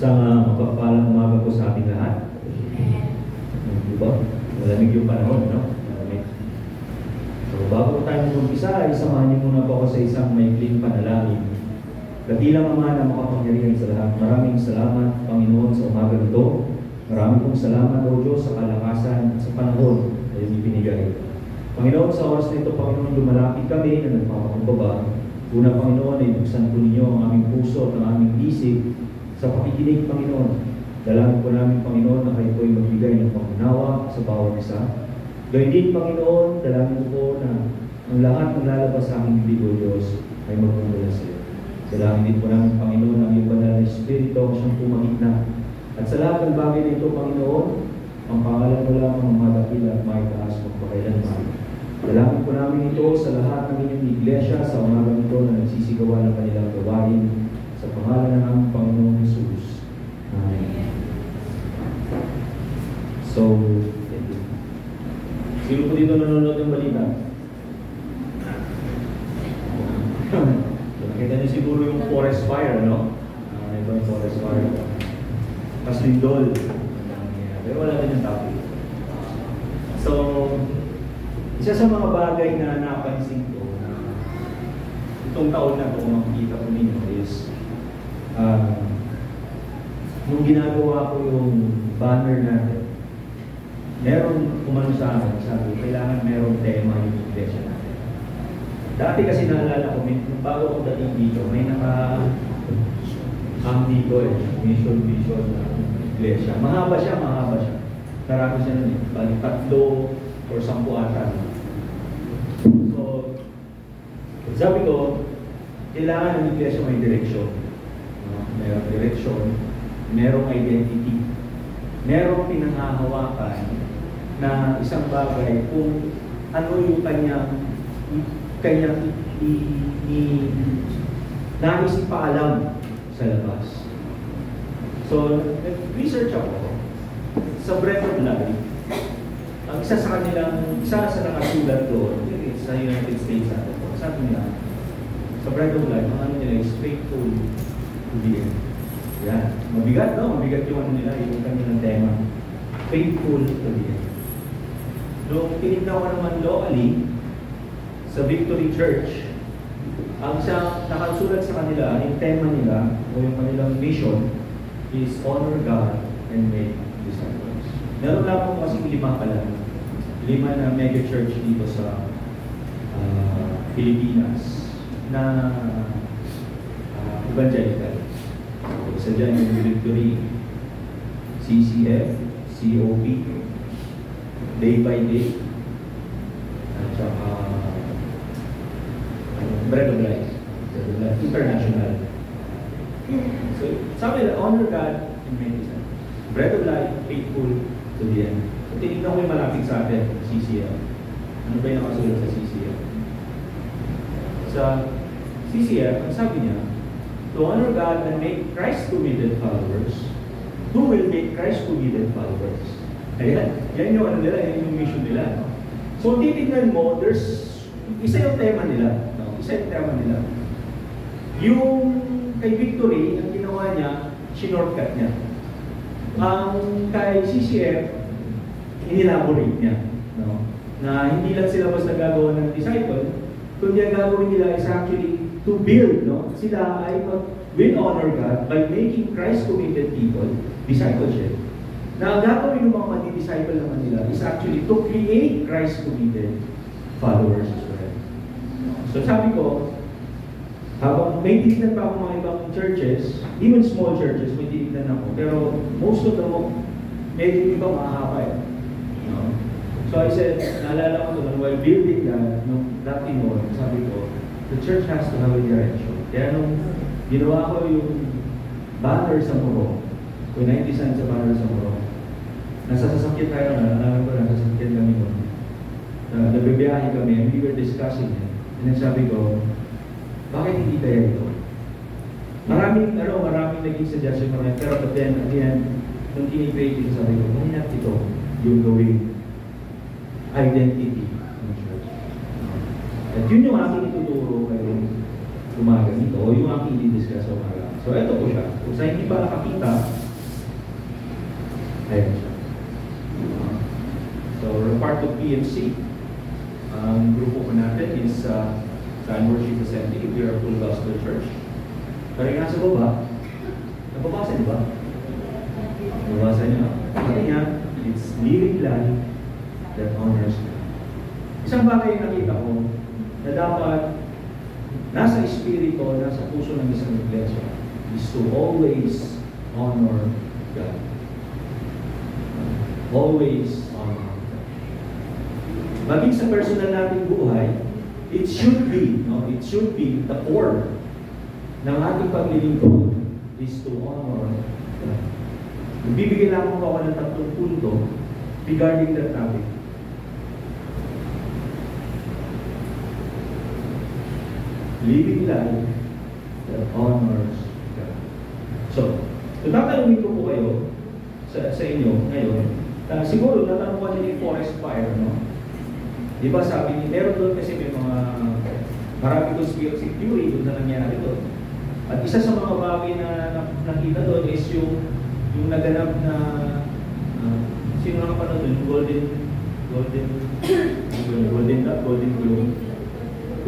Sa mapagpalang umaga po sa ating lahat. Diba? Malamig yung panahon, no? Malamig. So, bago tayo mag-umpisa, isamahan niyo muna po ako sa isang maikling panalangin. Dakilang Ama na makapangyarihan sa lahat. Maraming salamat, Panginoon, sa umaga nito. Maraming pong salamat, O Diyos, sa kalakasan at sa panahon na yung ibinigay. Panginoon, sa oras na ito, Panginoon, lumalapit kami na nagpapakumbaba. Una, Panginoon, ay buksan po ninyo ang aming puso at ang aming isip sa pakikinig, Panginoon. Dalangin po namin, Panginoon, na kayo po'y magbigay ng pangunawa sa bawat isa. Gayun din, Panginoon, dalangin po na ang lahat ng lalabas sa aming bibig, O Diyos, ay magmumula sa iyo. Dalangin din po namin, Panginoon, ang iyong banal na Espiritu ang siyang pumagitna. At sa lahat ng bagay na ito, Panginoon, ang pangalan mo lamang ang madakil at maitaas magpakailanman. Dalangin po namin ito sa lahat ng inyong iglesia sa umaga nito na nagsisigawa ng kanilang gawain. Sa pangalan ng aming Panginoong Jesus. Amen. So, sino po dito nanonood ng balita? Nakita niyo siguro yung forest fire, no? Ito yung forest fire. Mas lindol. Pero wala din yung topic. So, isa sa mga bagay na napansin ko na itong taon na ito, makikita ko ninyo is nung ginagawa ko yung banner natin, meron kumano sa akin, sabi, kailangan meron tema yung iglesia natin. Dati kasi naalala ko, bago ako dating dito, may dito mission vision na iglesia. Mahaba siya. Marami siya nun eh. Balik 3 or 10 ata. So, sabi ko, kailangan ng iglesia may direksyon. Merong direksyon, merong identity, merong pinanghahawakan na isang bagay kung ano yung kanyang nais ipaalam sa labas. So, nag-research ako sa Bread of Life. Ang isa sa nakasulat doon, sa United States natin, sabi nila, sa Bread of Life, ang ano nila is faithful to the end. Yan. Mabigat, no? Mabigat yung ano nila, yung kanilang tema. Faithful to the end. Nung tinignan ko naman locally, sa Victory Church, ang isang nakasulat sa kanila, yung tema nila, o yung kanilang mission, is honor God and make disciples. Meron lang po kasi 5 pala. 5 na mega church dito sa Pilipinas na evangelical. Isa dyan yung Victory, CCF, COP, Day by Day, at saka Bread of Life, International. So, sabi na, honor God and make disciples. Bread of Life, faithful to the end. So, tinignan ko yung malapit sa atin, CCF. Ano ba yung nakasulat sa CCF? Sa CCF, ang sabi niya, to honor God and make Christ-committed followers, who will make Christ-committed followers. Ayan, yan yung ano nila, yan yung mission nila. So, titignan mo, there's isa yung tema nila. No? Isa yung tema nila. Yung kay Victory, ang ginawa niya, shinortcut niya. Ang kay CCF, inelaborate niya. No? Na hindi lang sila basta gagawa ng disciple, kundi ang gagawin nila is actually to build, no? Sila ay will honor God by making Christ-committed people discipleship. Na ang gagawin ng mga madi-disciple naman nila is actually to create Christ-committed followers as well. So sabi ko, habang may tinignan pa ako mga ibang churches, even small churches, may tinignan ako, pero most of them, medyo iba mahahaba eh. No? So I said, naalala ko ito, while building that, nung that Timor, sabi ko, the church has to have a direction. Kaya nung ginawa ko yung banner sa Muro, kung 90 cents sa banner sa Muro, nasa sasakyan tayo na, alam ko, nasa sasakyan kami nun. Nagbibiyahe kami, and we were discussing it. And then sabi ko, bakit hindi kaya ito? Maraming naging suggestion naman, pero but then, at the end, nung in-create ito, sabi ko, mahina ito yung gawing identity ng church. At yun yung aking ituturo kayo umaga nito, o yung aking i-discuss sa umaga. So, ito po siya. Kung sa hindi pa nakakita, ayan siya. So, we're part of PMC. Ang grupo po natin is Zion Worship Assembly. We are a full gospel church. Pero yung nasa baba, nababasa niyo ba? Nababasa niyo? Sabi niya, it's living life that honors God. Isang bagay yung nakita ko na dapat nasa espiritu, nasa puso ng isang iglesia is to always honor God. Always honor God. Maging sa personal nating buhay, it should be the core ng ating paglilingkod is to honor God. Bibigyan lang ako ng 3 punto regarding that topic. Living life that honors God. So, tatanungin ko po kayo sa inyo ngayon, siguro natanong ko din yung forest fire, no? Di ba sabi ni, meron doon kasi may mga marami conspiracy theory doon na nangyari doon. At isa sa mga bagay na nakita doon is yung naganap na sino nakapanood doon?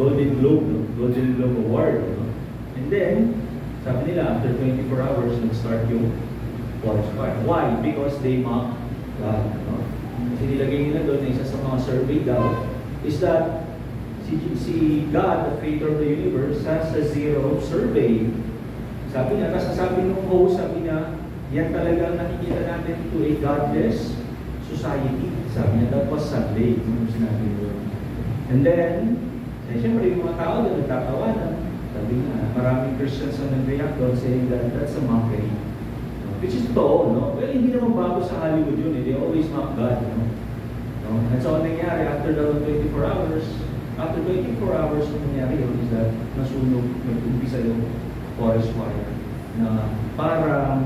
Golden Globe Award. No? And then, sabi nila, after 24 hours, nag-start yung forest fire. Why? Because they mock God. No? Kasi nilagay nila doon na isa sa mga survey daw is that si God, the creator of the universe, has a zero survey. Sabi niya, kasi sabi ng host, sabi niya, yan talagang nakikita natin to a godless society. Sabi niya, that was Sunday. Sinabi niya. And then, siyempre yung mga tao doon nagtatawanan. Sabi nga, maraming Christians ang nag-react doon saying that that's a mockery. Which is totoo, no? Well, hindi naman bago sa Hollywood yun. They always mock God, no? And so, ang nangyari, after the 24 hours, ang nangyari yun is that nasunog, nag-umpisa yung forest fire na parang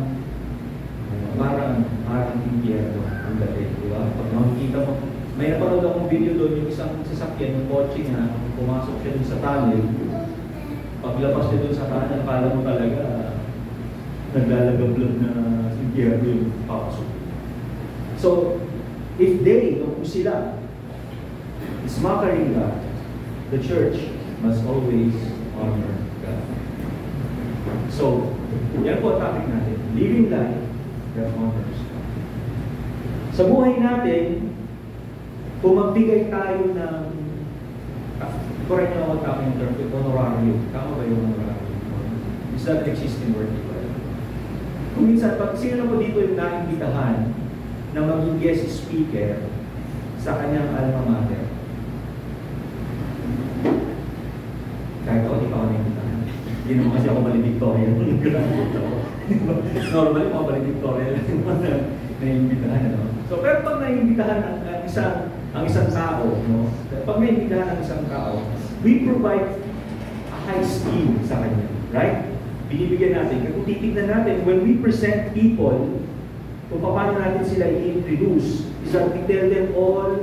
impyerno ang dating, di ba? Pag nakikita mo, may napanood akong video doon, yung isang sasakyan, yung kotse niya, pumasok siya doon sa tunnel. Paglabas niya doon sa tunnel, kala mo talaga, naglalagablog na impyerno yung papasok. So, if they, kung sila, is mocking God, the church must always honor God. So, yan po ang topic natin. Living life that honors God. Sa buhay natin, kung magbigay tayo ng correct na ako tama yung term, honorarium. Tama ba yung honorarium? Is that existing word? Kung minsan, pag sino na po dito yung naimbitahan na maging guest speaker sa kanyang alma mater? Kahit ako, di pa ako naimbitahan. Hindi naman kasi ako valedictorian. Normally, ako valedictorian naimbitahan. So, pero pag naimbitahan ang isang tao, no? Pag naimbitahan ang isang tao, we provide a high esteem sa kanya. Right? Binibigyan natin. Kung titignan natin, when we present people, kung paano natin sila i-introduce, is that we tell them all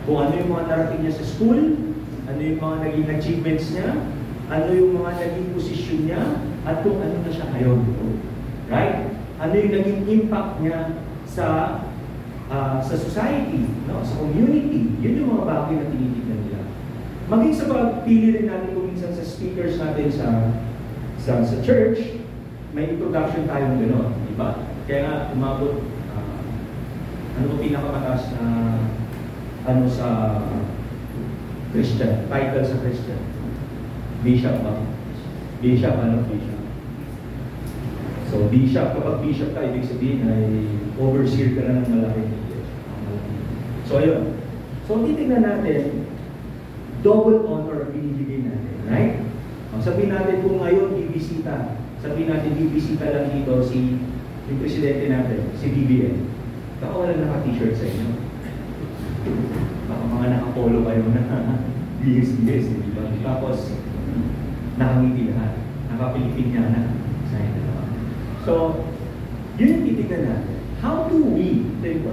kung ano yung mga narating niya sa school, ano yung mga naging achievements niya, ano yung mga naging posisyon niya, at kung ano na siya ngayon. Right? Ano yung naging impact niya sa society, no? Sa community. Yun yung mga bagay na tinitignan nila. Maging sa pagpili rin natin kung minsan sa speakers natin sa church, may introduction tayong gano'n, di ba? Kaya nga, umabot, ano po pinakamataas na sa Christian, title sa Christian? Bishop ba? Bishop. So, bishop, kapag bishop ka, ibig sabihin ay overseer ka na ng malaking iglesia. So, ayun. So, titignan natin, double honor or binibigay natin. Right? Sabihin natin kung ngayon bibisita. Sabihin natin bibisita lang dito si yung presidente natin, si BBM. Baka wala naka-t-shirt sa inyo. Baka mga naka-polo kayo na BS, di ba? Tapos, nakangiti lahat. Naka-Pilipinyana. So, yun yung titignan natin. How do we make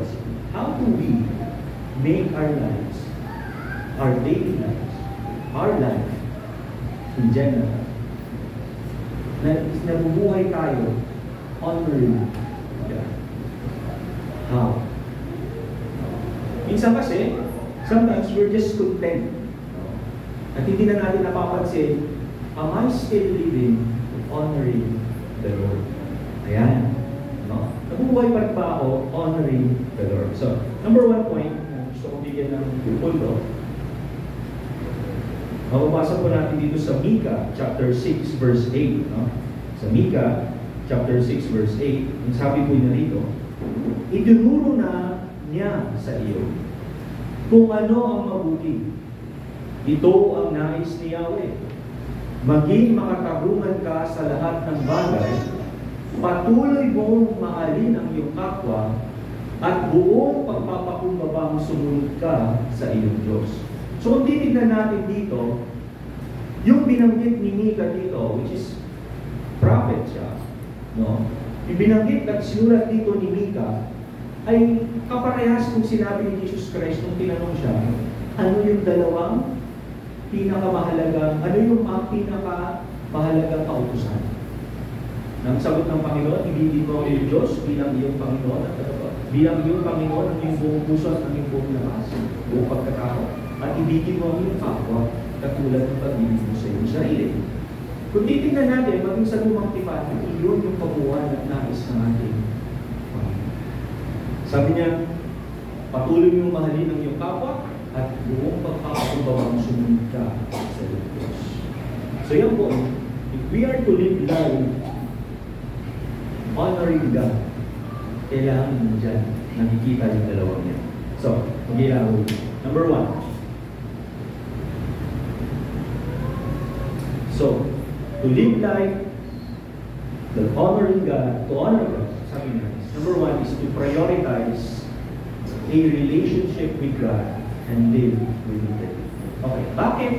our lives, our daily lives, our life, in general, na nabubuhay tayo honoring God? How? Minsan kasi, sometimes we're just content. At hindi na natin napapansin, am I still living honoring the Lord? Ayan. No? Nabubuhay pa rin ba ako honoring the Lord? So, number one point, gusto kong bigyan ng punto. Mababasa po natin dito sa Micah chapter 6 verse 8. No? Sa Micah chapter 6 verse 8, ang sabi po niya rito, idinuro na niya sa iyo kung ano ang mabuti. Ito ang nais ni Yahweh. Maging makatarungan ka sa lahat ng bagay, patuloy mong mahalin ang iyong kapwa, at buong pagpapakumbabang sumunod ka sa iyong Diyos. So kung tinignan natin dito, yung binanggit ni Micah dito, which is prophet siya, no? Yung binanggit at sinulat dito ni Micah ay kaparehas kung sinabi ni Jesus Christ nung tinanong siya, ano yung dalawang pinakamahalagang, ano yung pinakamahalagang kautusan? Nang sagot ng Panginoon, ibigin mo ang Diyos bilang iyong Panginoon at bilang iyong Panginoon ang iyong buong puso at ang iyong buong lakas, buong pagkatao. At ibigin mo ang iyong kapwa katulad ng pag-ibig mo sa iyong sarili. Kung titignan natin, maging sa lumang tipan, iyon yung pagbuwan at nais ng ating Panginoon. Sabi niya, patuloy mong mahalin ang iyong kapwa at buong pagpapakumbabang sumunod ka sa iyong Diyos. So yan po, if we are to live life honoring God, kailangan mo dyan nakikita yung dalawang yan. So, mag-ilaro. Number one. So, to live life, the honoring God, to honor God, sabi niya, number one is to prioritize a relationship with God and live with Him. Okay, bakit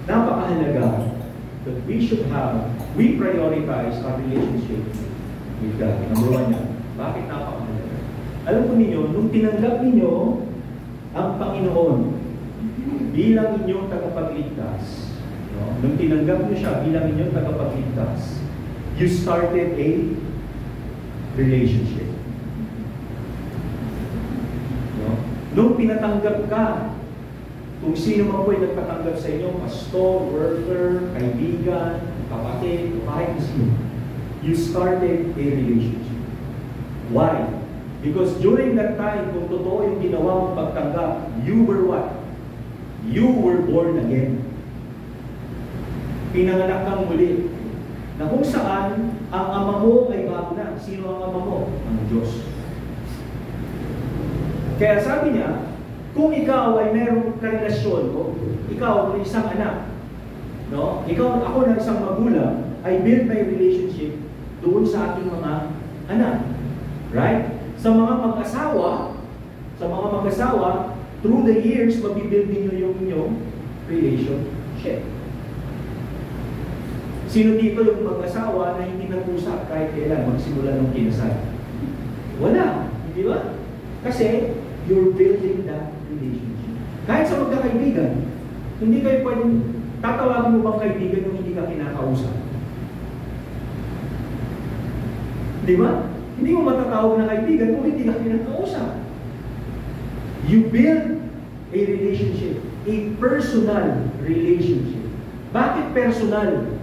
napakahalaga that we prioritize our relationship with God? Number one yan. Bakit napakahalaga? Alam po ninyo, nung tinanggap ninyo ang Panginoon bilang inyong tagapagligtas, no? Nung tinanggap niyo siya bilang inyong tagapagligtas, you started a relationship. No? Nung pinatanggap ka, kung sino man po ay nagpatanggap sa inyo, pastor, worker, kaibigan, kapatid, kahit sino, you started a relationship. Why? Because during that time, kung totoo yung ginawa mong pagtanggap, you were what? You were born again. Pinanganak kang muli. Na kung saan, ang ama mo ay bago na. Sino ang ama mo? Ang Diyos. Kaya sabi niya, kung ikaw ay merong karelasyon, ikaw ay isang anak, no? Ikaw, ako na isang magulang, I build my relationship doon sa aking mga anak. Right? Sa mga mag-asawa, through the years, mabibuild ninyo yung inyong relationship. Sino dito yung mag-asawa na hindi nag-usap kahit kailan magsimula ng kinasal? Wala. Hindi ba? Kasi, you're building that relationship. Kahit sa magkakaibigan, hindi kayo pwedeng tatawagin mo bang kaibigan kung hindi ka kinakausap? Di ba? Hindi mo matatawag na kaibigan kung hindi ka kinakausap. You build a relationship, a personal relationship. Bakit personal?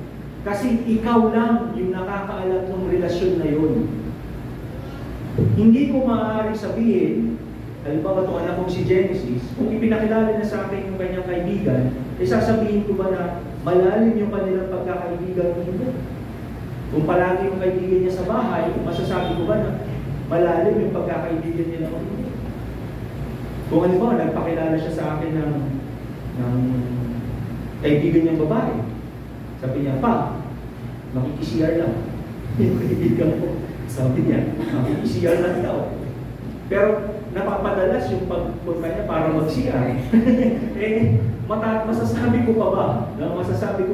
Kasi ikaw lang yung nakakaalam ng relasyon na yun. Hindi ko maaaring sabihin, halimbawa itong anak kong si Genesis, kung ipinakilala na sa akin yung kanyang kaibigan, sasabihin ko ba na malalim yung kanilang pagkakaibigan o hindi? Kung palagi yung kaibigan niya sa bahay, masasabi ko ba na malalim yung pagkakaibigan niya o hindi? Kung halimbawa, nagpakilala siya sa akin ng kaibigan niyang babae. Sabi niya, pa, makikisiyar lang. Yung kaibigan ko, sabi niya, makikisiyar lang daw. Pero napapadalas yung pagpunta niya para mag-CR. Masasabi ko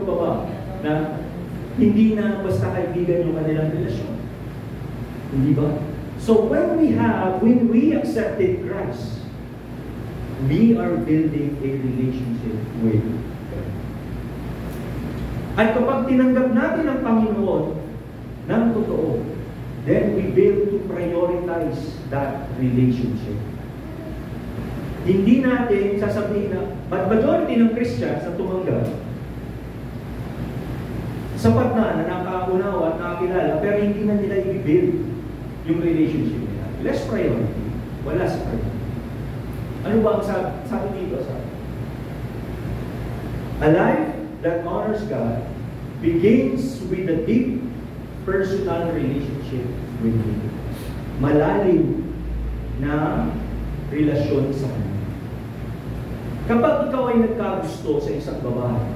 pa ba na hindi na basta kaibigan yung kanilang relasyon? Hindi ba? So when we accepted Christ, we are building a relationship with God. At kapag tinanggap natin ang Panginoon ng totoo, then we build to prioritize that relationship. Hindi natin sasabihin na, but majority ng Christians na tumanggap, sapat na nakaunawa at nakakilala, pero hindi na nila i-build yung relationship nila. Less priority. Wala sa priority. Ano ba ang sabi dito? A life that honors God begins with a deep personal relationship with Him. Malalim na relasyon sa Kanya. Kapag ikaw ay nagkagusto sa isang babae,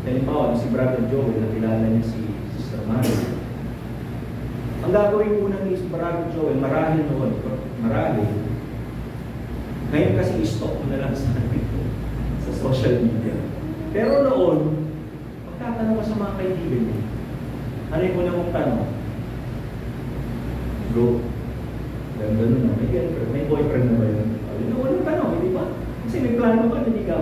halimbawa si Brother Joel, nakilala niya si Sister Mary. Ang gagawin muna ni Brother Joel, marahil noon, ngayon kasi i-stalk mo na lang sa social media. Pero noon, magtatanong ka sa mga kaibigan mo. Ano yung una mong tanong? Go. Ganun na. May boyfriend na ba yun? Yun ang unang tanong, hindi ba? Kasi may plano ka, hindi ka.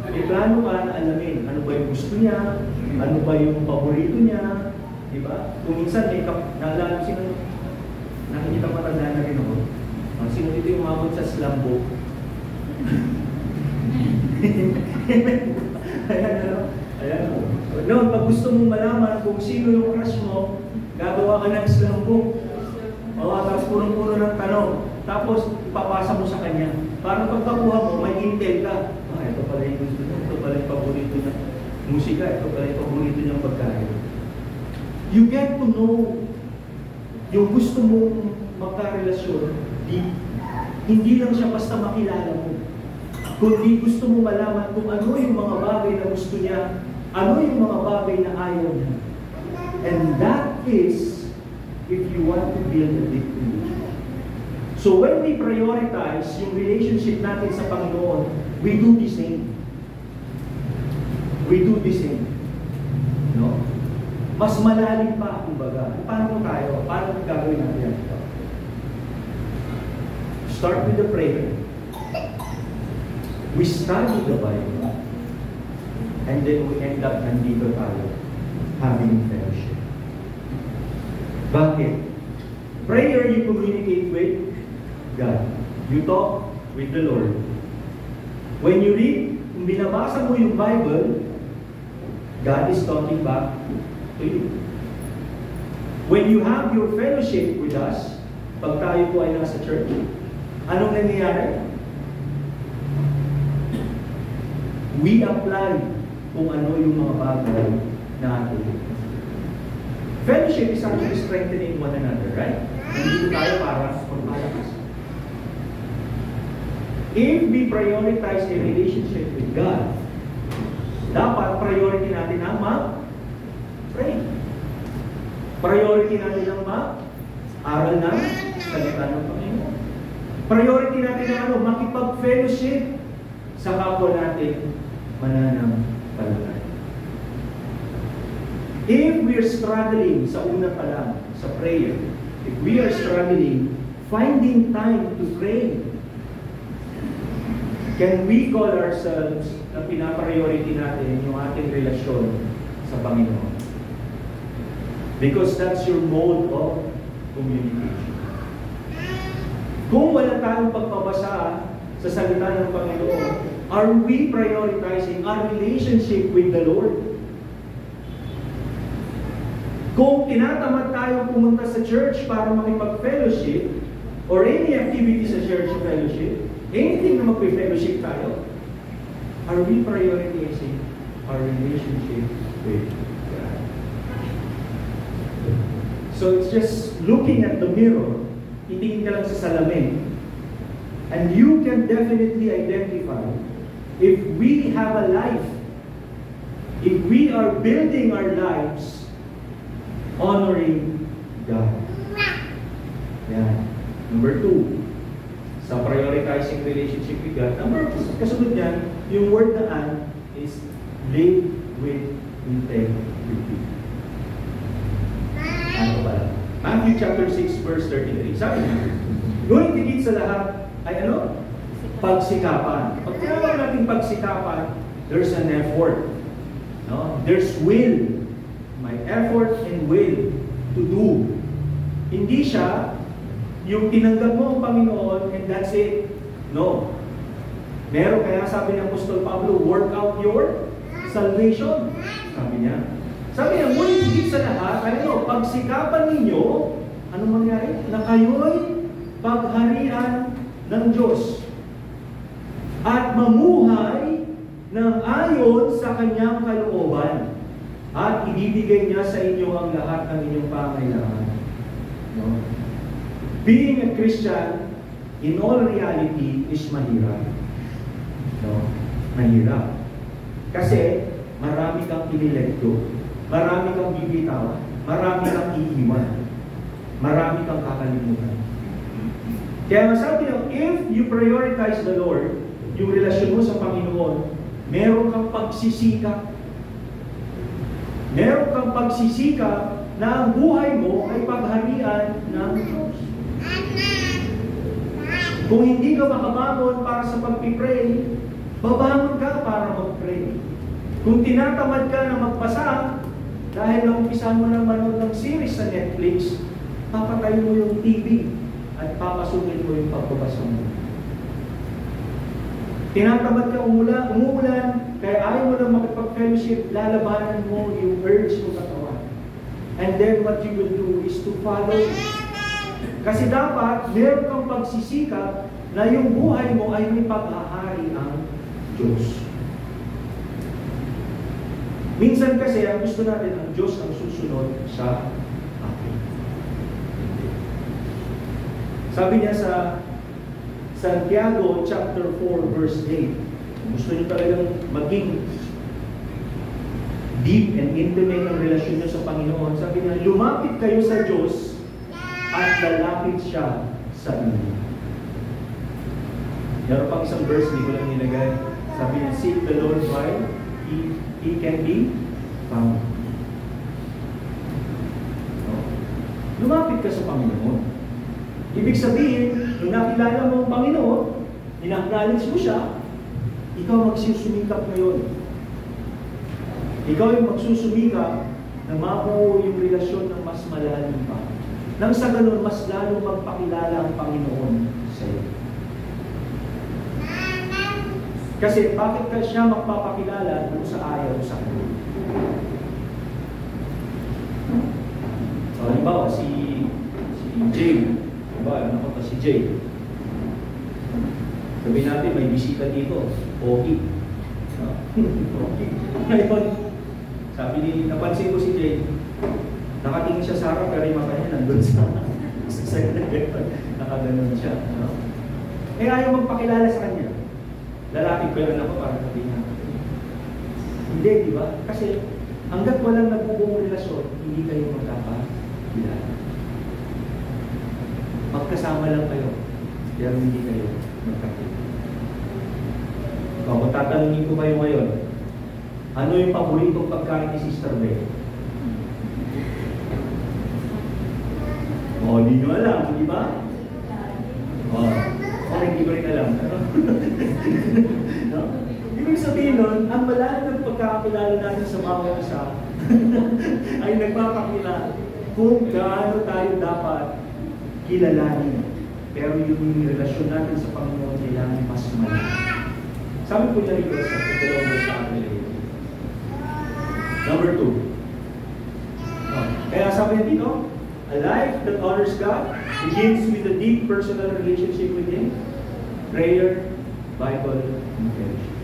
May plano ka na alamin ano ba yung gusto niya, ano ba yung paborito niya, di ba? Kung minsan may naalala sino, nakikita matanda na rin ako. Sino dito yung umabot sa slam book? Ayan o. Noon, pag gusto mong malaman kung sino yung crush mo, gagawa ka ng slam book. Tapos punong-puno ng tanong. Tapos, ipapasa mo sa kanya. Para pagkakuha mo, may intel ka. Ito pala yung gusto niya. Ito pala yung paborito niya. Musika, ito pala yung paborito niyang pagkain. You get to know yung gusto mong magkarelasyon, hindi lang siya basta makilala mo. Kundi gusto mo malaman kung ano yung mga bagay na gusto niya, ano yung mga bagay na ayaw niya. And that is if you want to build a deep relationship. So when we prioritize yung relationship natin sa Panginoon, we do the same. We do the same. No? Mas malalim pa, kumbaga. Paano tayo? Paano gagawin natin ito? Start with the prayer. We study the Bible. And then we end up nandito tayo, having fellowship. Bakit? Prayer, you communicate with God. You talk with the Lord. When you read, kung binabasa mo yung Bible, God is talking back to you. When you have your fellowship with us, pag tayo po ay nasa church, anong nangyayari? We apply kung ano yung mga bagay na atin. Fellowship is actually strengthening one another, right? Hindi tayo para magpalakas. If we prioritize a relationship with God, dapat priority natin ang mag-pray. Priority natin ang mag-aral ng salita ng Panginoon. Priority natin ang makipag-fellowship sa kapwa natin mananampalataya. If we are struggling sa una pa lang, sa prayer, if we are struggling, finding time to pray, can we call ourselves na pinapriority natin yung ating relasyon sa Panginoon? Because that's your mode of communication. Kung wala tayong pagpabasa sa salita ng Panginoon, are we prioritizing our relationship with the Lord? Kung tinatamad tayo pumunta sa church para makipag-fellowship or any activity sa church fellowship, anything na mag-fellowship tayo, are we prioritizing our relationship with God? So it's just looking at the mirror, titingin ka lang sa salamin, and you can definitely identify if we have a life if we are building our lives honoring God. Yan. Number 2, sa prioritizing relationship with God. Kasunod niyan, yung word na "and" is live with integrity. Ano ba? Matthew chapter 6 verse 33. Sabi niya, ngunit higit sa lahat ay ano? Pagsikapan. Pag tinawag natin pagsikapan, there's an effort. No? There's will. May effort and will to do. Hindi siya yung tinanggap mo ang Panginoon and that's it. No. Meron, kaya sabi ng Apostol Pablo, work out your salvation. Sabi niya. Sabi niya, ngunit higit sa lahat, pagsikapan ninyo, anong mangyari? Na kayo'y pagharian ng Diyos. At mamuhay ng ayon sa kanyang kalooban. At ibibigay niya sa inyo ang lahat ng inyong pangailangan. No? Being a Christian, in all reality, is mahirap. No? Mahirap. Kasi, marami kang inilekto. Marami kang bibitawan. Marami kang iiwan. Marami kang kakalimutan. Kaya masabi niyo, if you prioritize the Lord, yung relasyon mo sa Panginoon, meron kang pagsisikap. Meron kang pagsisikap na ang buhay mo ay pagharian ng Diyos. Kung hindi ka makabangon para sa pagpipray, babangon ka para mag-pray. Kung tinatamad ka na magpasa, dahil naumpisan mo ng manood ng series sa Netflix, papatay mo yung TV at papasukin mo yung pagbabasa mo. Tinatamad ka umuulan, kaya ayaw mo na makipag-fellowship, lalabanan mo yung urge mo katawan. And then what you will do is to follow. Kasi dapat, meron kang pagsisikap na yung buhay mo ay may paghahari ang Diyos. Minsan kasi, ang gusto natin, ang Diyos ang susunod sa atin. Sabi niya sa Santiago chapter 4 verse 8, gusto niyo talagang maging deep and intimate ang relasyon niyo sa Panginoon. Sabi niya, lumapit kayo sa Diyos at lalapit siya sa inyo. Meron pang isang verse, hindi ko lang nilagay. Sabi niya, seek the Lord while He can be found. No? Lumapit ka sa Panginoon. Ibig sabihin, nung nakilala mo ang Panginoon, in-acknowledge mo siya, ikaw magsusumikap ngayon. Ikaw yung magsusumikap na mabuo yung relasyon ng mas malalim pa. Nang sa ganun, mas lalo magpakilala ang Panginoon sa iyo. Kasi bakit ka siya magpapakilala kung sa ayaw sa kanya? Halimbawa, si Jay. Halimbawa, nakunta si Jay. Sabihin natin, may bisita dito. Okay. Okay. Ngayon, sabi ni, napansin ko si Jay, nakatingin siya sa harap, pero yung mata niya nandun sa nakaganon siya. No? Eh, ayaw magpakilala sa kanya. Lalapit ko yung anak ko para sabihin natin. Hindi, di ba? Kasi hanggat walang nagbubuong relasyon, hindi kayo magkakakilala. Magkasama lang kayo, pero hindi kayo magkakilala. Kung tatanungin ko kayo ngayon, ano yung paboritong pagkain ni Sister Beth? O, hindi nyo alam, di ba? Hindi ko rin alam. No? Ibig sabihin nun, ang malalim ng pagkakakilala natin sa mga isa ay nagpapakilala kung gaano tayo dapat kilalanin. Pero yung relasyon natin sa Panginoon kailangan mas malalim. Sabi ko na rin sa dalawang verse sa atin. Number 2. Kaya sabi niya dito, a life that honors God begins with a deep personal relationship with Him. Prayer, Bible, and fellowship.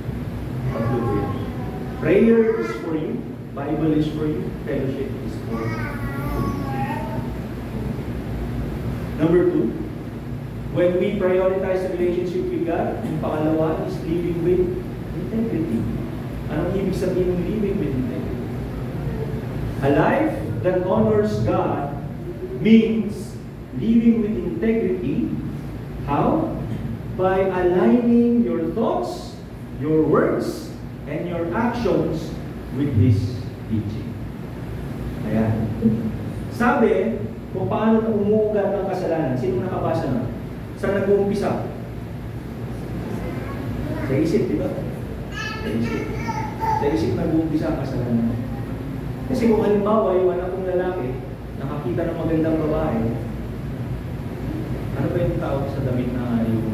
Prayer is for you. Bible is for you. Fellowship is for you. Number 2, when we prioritize the relationship with God, yung pangalawa is living with integrity. Anong ibig sabihin ng living with integrity? A life that honors God means living with integrity. How? By aligning your thoughts, your words, and your actions with His teaching. Ayan. Sabi, kung paano umuugat ng kasalanan, sino nakabasa na? Saan nag-uumpisa? Sa isip, di ba? Sa isip. Sa isip nag-uumpisa ang kasalanan. Kasi kung halimbawa, yung anak kong lalaki, nakakita ng magandang babae, ano ba yung tawag sa damit na yung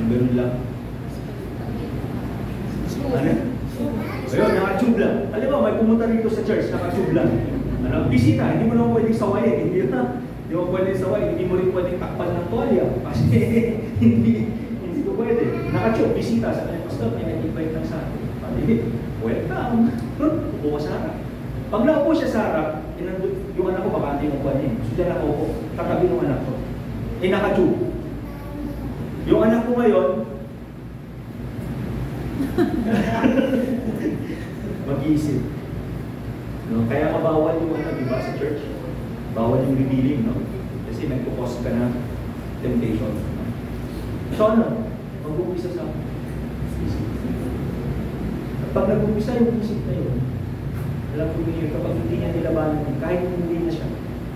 ganun lang? Ano? Ayun, naka-tube lang. Alam mo, may pumunta rito sa church, naka-tube lang. Ano, bisita, hindi mo naman pwedeng sawayin. Hindi mo pwedeng sawayin. Hindi mo rin pwedeng takpan ng tuwalya. Kasi hindi ko pwede. Naka-tube, bisita. Sa kanya, pastor, may nag-invite lang sa akin. Welcome. Upo ka sa harap. Pag naupo siya sa harap, yung anak ko baka hindi mo niya. So dyan ako, katabi ng anak ko. Naka-tube. Yung anak ko ngayon, mag-iisip. No? Kaya kabawal yung diba, sa church. Bawal yung revealing, no? Kasi nagpo-cause ka ng temptation. No? So ano? Mag-umpisa sa isip. Pag nag-umpisa yung isip na yun, alam ko niyo, kapag hindi niya nilabanan, kahit hindi na siya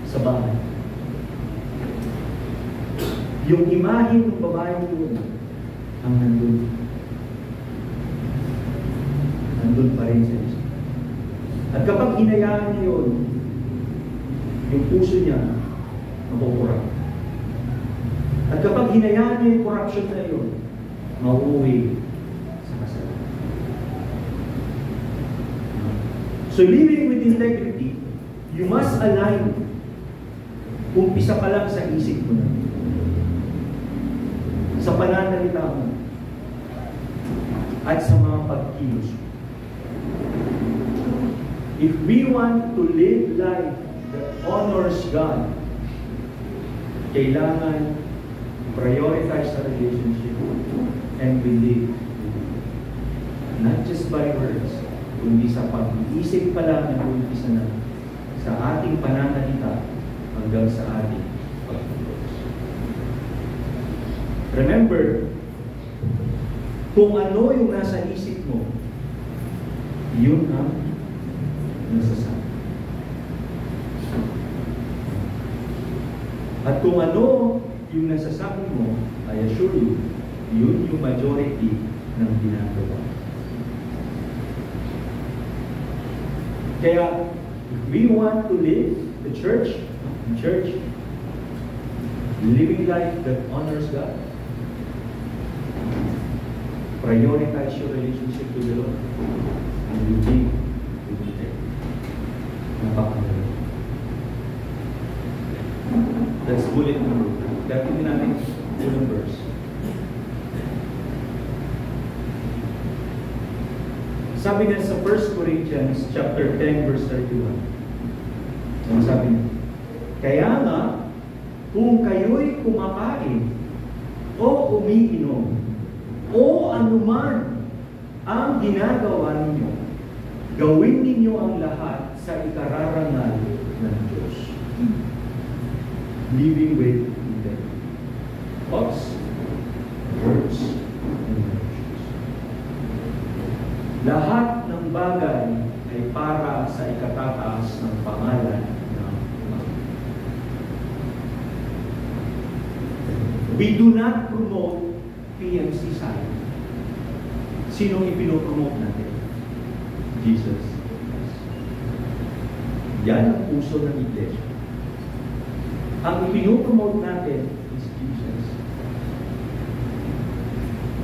sa bahay, yung imahe ng babae yun, ang nandun. Nandun pa rin sa isip. At kapag hinayaan niya yun, yung puso niya, makukurap. At kapag hinayaan niya yung corruption na yun, mauuwi sa kasalanan. So living with integrity, you must align. Umpisa pa lang sa isip mo na. Sa pananalita mo. At sa mga pagkilos mo. If we want to live life that honors God, kailangan prioritize the relationship and believe. Not just by words, kundi sa pag-iisip pa lang na umpisa na sa ating pananalita hanggang sa ating pagkilos. Remember, kung ano yung nasa isip mo, yun ang nasasabi. At kung ano yung nasasabi mo, I assure you, yun yung majority ng ginagawa. Kaya, if we want to live the church, living life that honors God, prioritize your relationship with the Lord, and you live with integrity. Napakaganda. That's bullet number 2. Dapat natin unang verse. Sabi niya sa 1 Corinthians chapter 10 verse 31. Ano sabi niya? Kaya nga, kung kayo'y kumakain o umiinom o anuman ang ginagawa ninyo, gawin ninyo ang lahat sa ikararangal ng Diyos. Living with integrity. Thoughts, words, and actions. Lahat ng bagay ay para sa ikatataas ng pangalan ng Ama. We do not promote PMC side. Sinong ipinopromote natin? Jesus. Yan ang puso ng iglesia. Ang ipinopromote natin is Jesus.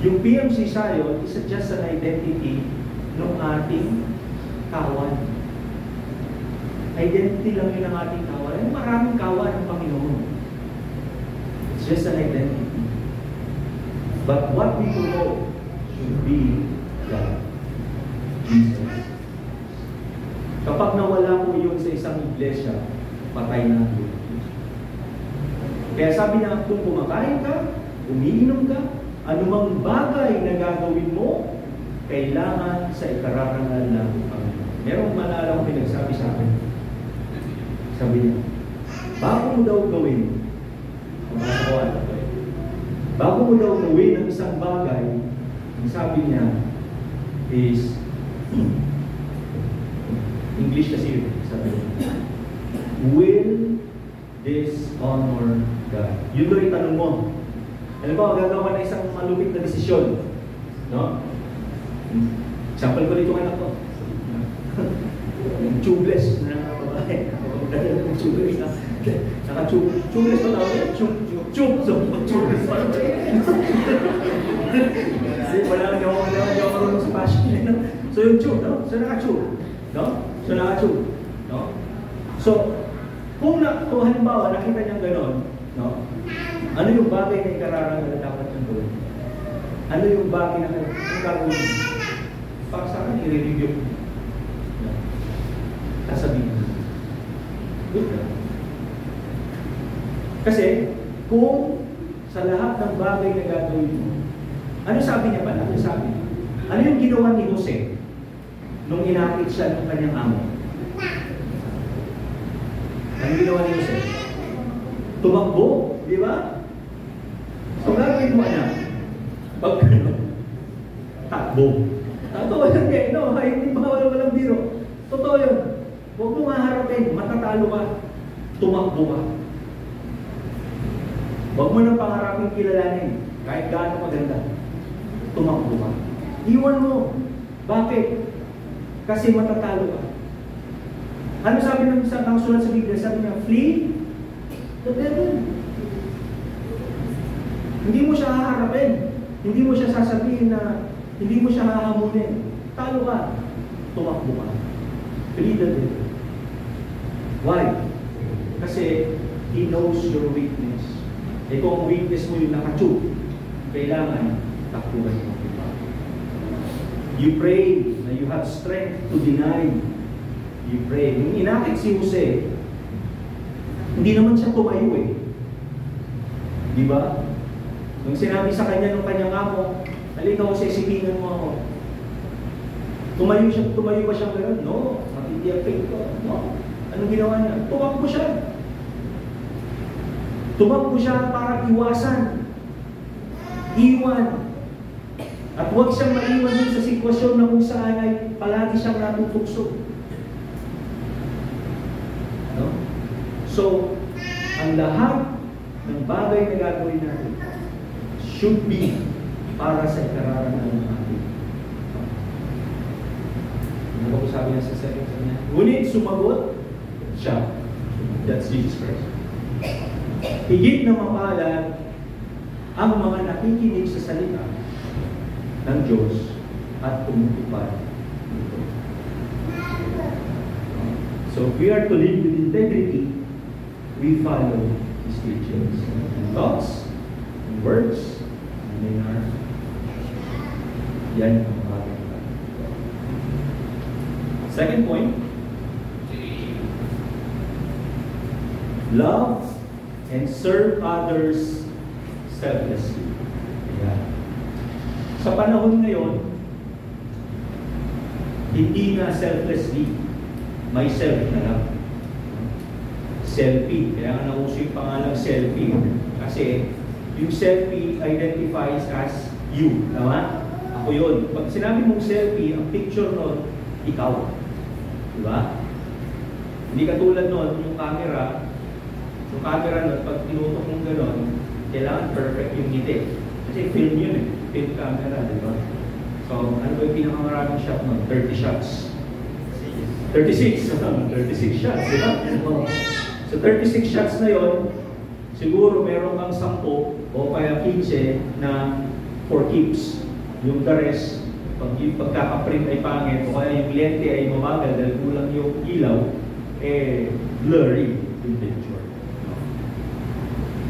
Yung PMC Zion is just an identity ng ating kawan. Identity lang yun ng ating kawan. Ay, maraming kawan ng Panginoon. It's just an identity. But what we promote should be God. Jesus. Kapag nawala po yun sa isang iglesia, patay na ang iglesia. Kaya sabi niya, kung kumakain ka, umiinom ka, anumang bagay na gagawin mo, kailangan sa ikararangal ng Panginoon. Merong malala kong pinagsabi sa akin. Sabi niya, bago mo daw gawin, bago mo daw gawin ang isang bagay, ang sabi niya is, English kasi yun, sabi niya, will this honor God? Yun doon yung tanong mo. Alam mo, gagawa na isang malupit na desisyon. No? Example ko dito anak ko. Tubeless na babae. Tubeless na. Naka-tubeless pa tawag yan? Tubeless pa lang. Kasi wala nang marunong sa passion. So yung tube, no? So naka-tube. No? So naka-tube. No? So, kung halimbawa nakita niyang gano'n, no? Ano yung bagay na ikararangal na dapat niyang gawin? Ano yung bagay na gagawin? Para sa akin, i-review. No? Sasabihin mo. Good ka. Kasi, kung sa lahat ng bagay na gagawin mo, ano sabi niya pala? Ano sabi niya? Ano yung ginawa ni Jose nung inakit siya ng kanyang amo? Ano ginawa ni Jose? Tumakbo, di ba? So, gagawin mo anak, pag takbo. Totoo yun eh, no? Hindi ba walang biro? Totoo yun. Huwag mo haharapin, matatalo ka, tumakbo ka. Huwag mo nang pangarapin kilalanin, kahit gaano maganda. Tumakbo ka. Iwan mo. Bakit? Kasi matatalo ka. Ano sabi ng sulat sa Biblia? Sabi niya, flee the devil. Hindi mo siya haharapin. Hindi mo siya sasabihin na hindi mo siya hahamunin. Talo ka. Tumakbo ka. Flee the devil. Why? Kasi he knows your weakness. Eh kung ang weakness mo yung nakatube, kailangan takbuhan mo. You pray na you have strength to deny. You pray. Nung inakit si Jose, hindi naman siya tumayo eh. Di ba? Nung sinabi sa kanya ng kanyang amo, halika Jose, sipingan mo ako. Tumayo ba siya gano'n? No. Matitiyak ko. No. Anong ginawa niya? Tumakbo siya. Tumakbo siya para iwasan. Iwan. At huwag siyang maiwan dun sa sitwasyon na kung saan ay palagi siyang natutukso. No? So, ang lahat ng bagay na gagawin natin should be para sa ikararangal ng ating. Ano ba ko sabi niya sa second sa niya? Ngunit sumagot siya. That's Jesus Christ. Higit na mapalad ang mga nakikinig sa salita ng Diyos at tumutupad nito. So, if we are to live with integrity, we follow His teachings. In thoughts, in words, and in our... Yan ang bagay. Second point, love and serve others selflessly. Ayan. Sa panahon ngayon, hindi na selflessly, may self na lang. Selfie. Kaya nga nauso yung pangalang selfie. Kasi yung selfie identifies as you. Tama? Ako yun. Pag sinabi mong selfie, ang picture nun, ikaw. Diba? Hindi katulad nun, yung camera nun, pag tinutok mong gano'n, kailangan perfect yung ngiti. Kasi film yun eh. Film camera, diba? So, ano ba yung pinakamaraming shot nun? 30 shots. 36. 36 shots, diba? So, 36 shots na yon, siguro meron kang 10 o kaya 15 na for keeps. Yung the rest, pagkakaprint ay pangit o kaya yung lente ay mabagal dahil kulang yung ilaw, eh, blurry yung picture.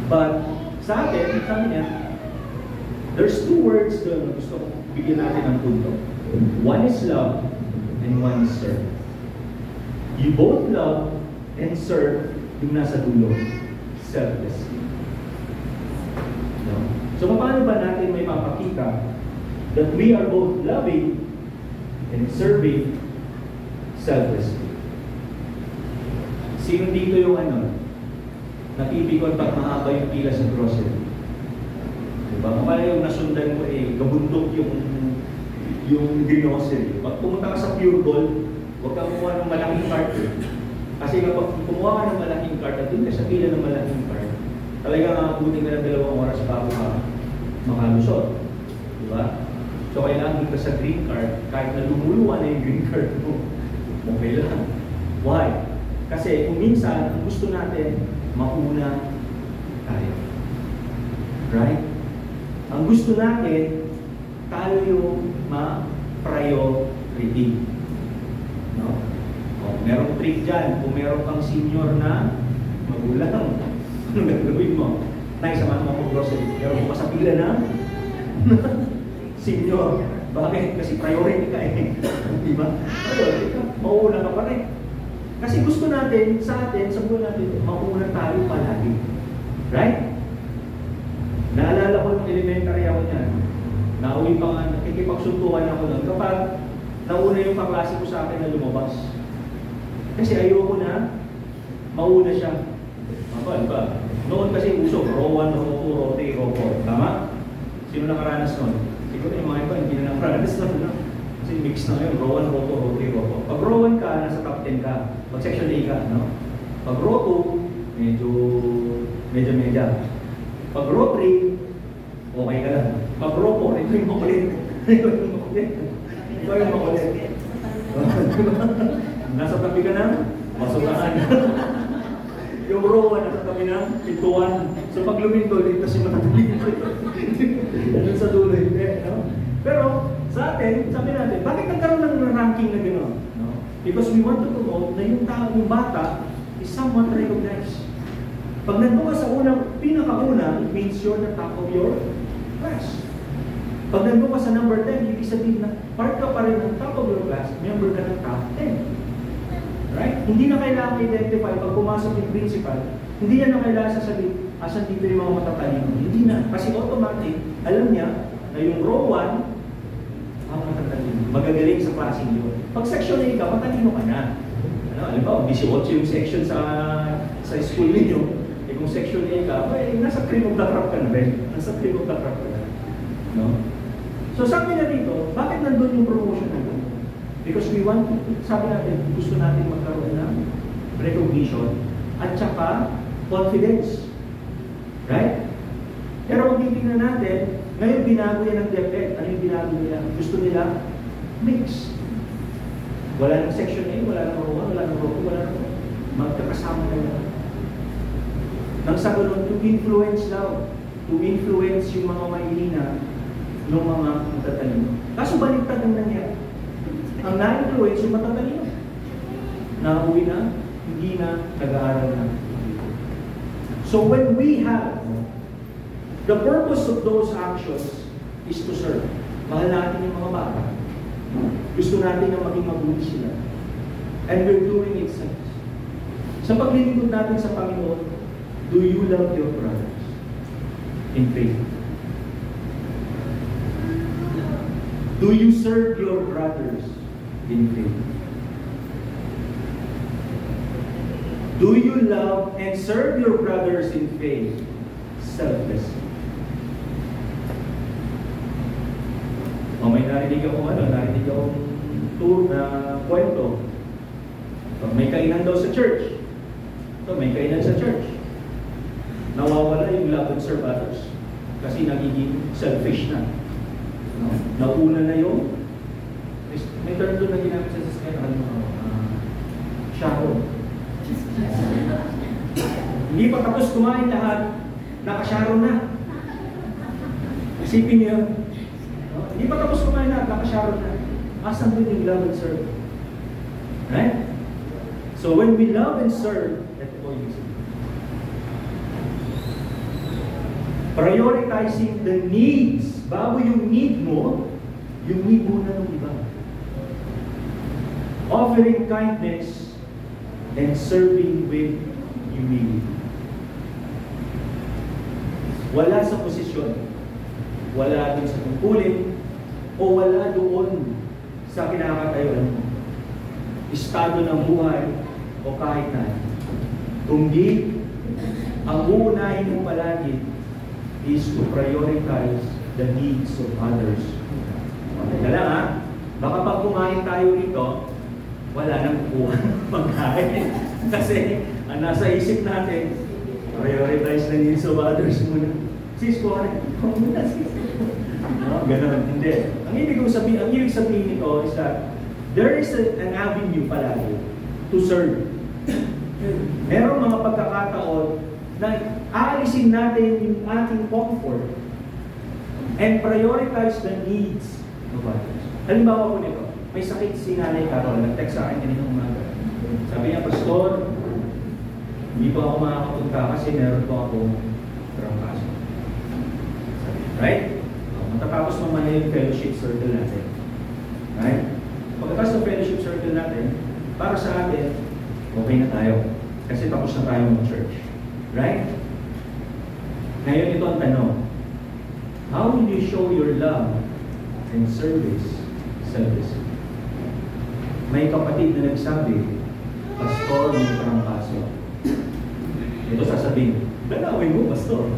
But, sa atin, sabi niya, there's two words doon na gusto kong bigyan natin ng punto. One is love and one is serve. You both love and serve yung nasa dulo, selflessly. No? So, paano ba natin may mapakita that we are both loving and serving selflessly. Sino dito yung natipikon pag mahaba yung pila sa grocery? Diba? Kung yung nasundan mo gabundok yung grocery. Pag pumunta ka sa Pure Gold, huwag kang kumuha ng malaking cart. Kasi kapag kumuha ka ng malaking cart at doon ka sa pila ng malaking cart, talagang abutin ka ng 2 oras bago ka makalusot. Diba? So kailangan dito sa green card, kahit na lumuluwa na yung green card mo, okay lang. Why? Kasi kung minsan, ang gusto natin, mauna tayo. Right? Ang gusto natin, tayo yung ma-priority. No? O, merong trick dyan. Kung meron kang senior na magulang, ano gagawin mo? Nay, samahan mo akong grocery. Pero kung sa pila na, senior. Bakit? Kasi priority ka Diba? Priority ka. Mauuna ka pa rin. Kasi gusto natin, sa atin, sa buwan natin, mauuna tayo palagi. Right? Naalala ko nung elementary ako niyan. Nauwi pa nga, nakikipagsuntukan ako nun. Kapag nauna yung kaklase ko sa akin na lumabas. Kasi ayoko na, mauna siya. Diba? Noon kasi uso, row 1, row 2, row 3, row 4. Tama? Sino nakaranas nun? Siguro yung mga iba, hindi na nakaranas nun. No? Kasi mix na ngayon, row 1, row 2, row 3, row 4. Pag row 1 ka, nasa top 10 ka. Pag section A ka, no? Pag row 2, medyo. Pag row 3, okay ka lang. Pag row 4, ito yung makulit. Ito yung makulit. Nasa tabi ka na, masukaan. Yung row 1, nasa tabi na, pintuan. So pag lumindol, ito si matataling ko. Doon sa dulo, hindi. No? Pero sa atin, sabi natin, bakit nagkaroon ng ranking na gano'n? No? Because we want to promote na yung tao, yung bata, is somewhat recognized. Pag nandun ka sa pinakauna, it means you're the top of your class. Pag nandun ka sa number 10, ibig sabihin na part ka pa rin ng top of your class, member ka ng top 10. Right? Hindi na kailangan identify pag pumasok yung principal, hindi niya na kailangan sasabihin, asan dito yung mga matatalino? Hindi na. Kasi automatic, alam niya na yung row 1, matatalino. Magagaling sa klaseng yun. Pag section A ka, matalino ka na. Alam ba, 18 yung section sa school ninyo. Kung section A ka, nasa cream of the crop ka na rin. Nasa cream of the crop ka na. No? So sabi na dito, bakit nandun yung promotion natin? Because we want, sabi natin, gusto natin magkaroon ng recognition at saka confidence. Right? Pero kung titignan natin, ngayon binago yan ng DepEd. Ano yung binago nila? Gusto nila mix. Wala ng section A, wala ng row 1, wala ng row 2, wala ng magkakasama na yan. Nang sa ganun, to influence daw. To influence yung mga mahihina ng mga matatalino. Kaso baliktad ang nangyari. Ang na-influence yung matatalino. Nauwi na, hindi na, nag-aaral na. So when we have, the purpose of those actions is to serve. Mahal natin yung mga bata. Gusto natin na maging mabuti sila. And we're doing it sa paglilingkod natin sa Panginoon. Do you love your brothers in faith? Do you serve your brothers in faith? Do you love and serve your brothers in faith selflessly? O may narinig akong tour na kwento. So, may kainan daw sa church. So, may kainan sa church. Nawawala yung love and serve others. Kasi nagiging selfish na. No? Nauna na yung may term doon na ginamit sa sasakyan, Sharon. Hindi pa tapos kumain lahat, naka-Sharon na. Isipin niyo, no? Hindi pa tapos kumain lahat, naka-Sharon na. Asan doon yung love and serve? Right? So when we love and serve, ito po yung prioritizing the needs. Bago yung need mo, yung need muna ng iba. Offering kindness and serving with humility. Wala sa posisyon. Wala din sa tungkulin. o wala doon sa kinakatayuan mo. Estado ng buhay o kahit na. Tunggi, ang uunahin mo palagi is to prioritize the needs of others. Teka lang ha, baka pag kumain tayo rito, wala nang kukuha ng pagkain. Kasi ang nasa isip natin, prioritize the needs of others muna. Sis, kuha rin. Kuha muna, sis. Ganun. Hindi. Ang ibig sabihin nito is that there is an avenue palagi to serve. Merong mga pagkakataon na aalisin natin yung ating comfort and prioritize the needs of others. Halimbawa po nito, may sakit si Nanay Carol, nag-text sa akin kaninang umaga. Sabi niya, Pastor, hindi po ako makakapunta kasi meron po ako trangkaso. Right? Matatapos mamaya yung fellowship circle natin. Right? Pagkatapos ng fellowship circle natin, para sa atin, okay na tayo. Kasi tapos na tayo mag-church. Right? Ngayon ito ang tanong. How will you show your love and service selflessly? May kapatid na nagsabi, Pastor, may trangkaso. Ito sasabihin, dalawin mo, Pastor.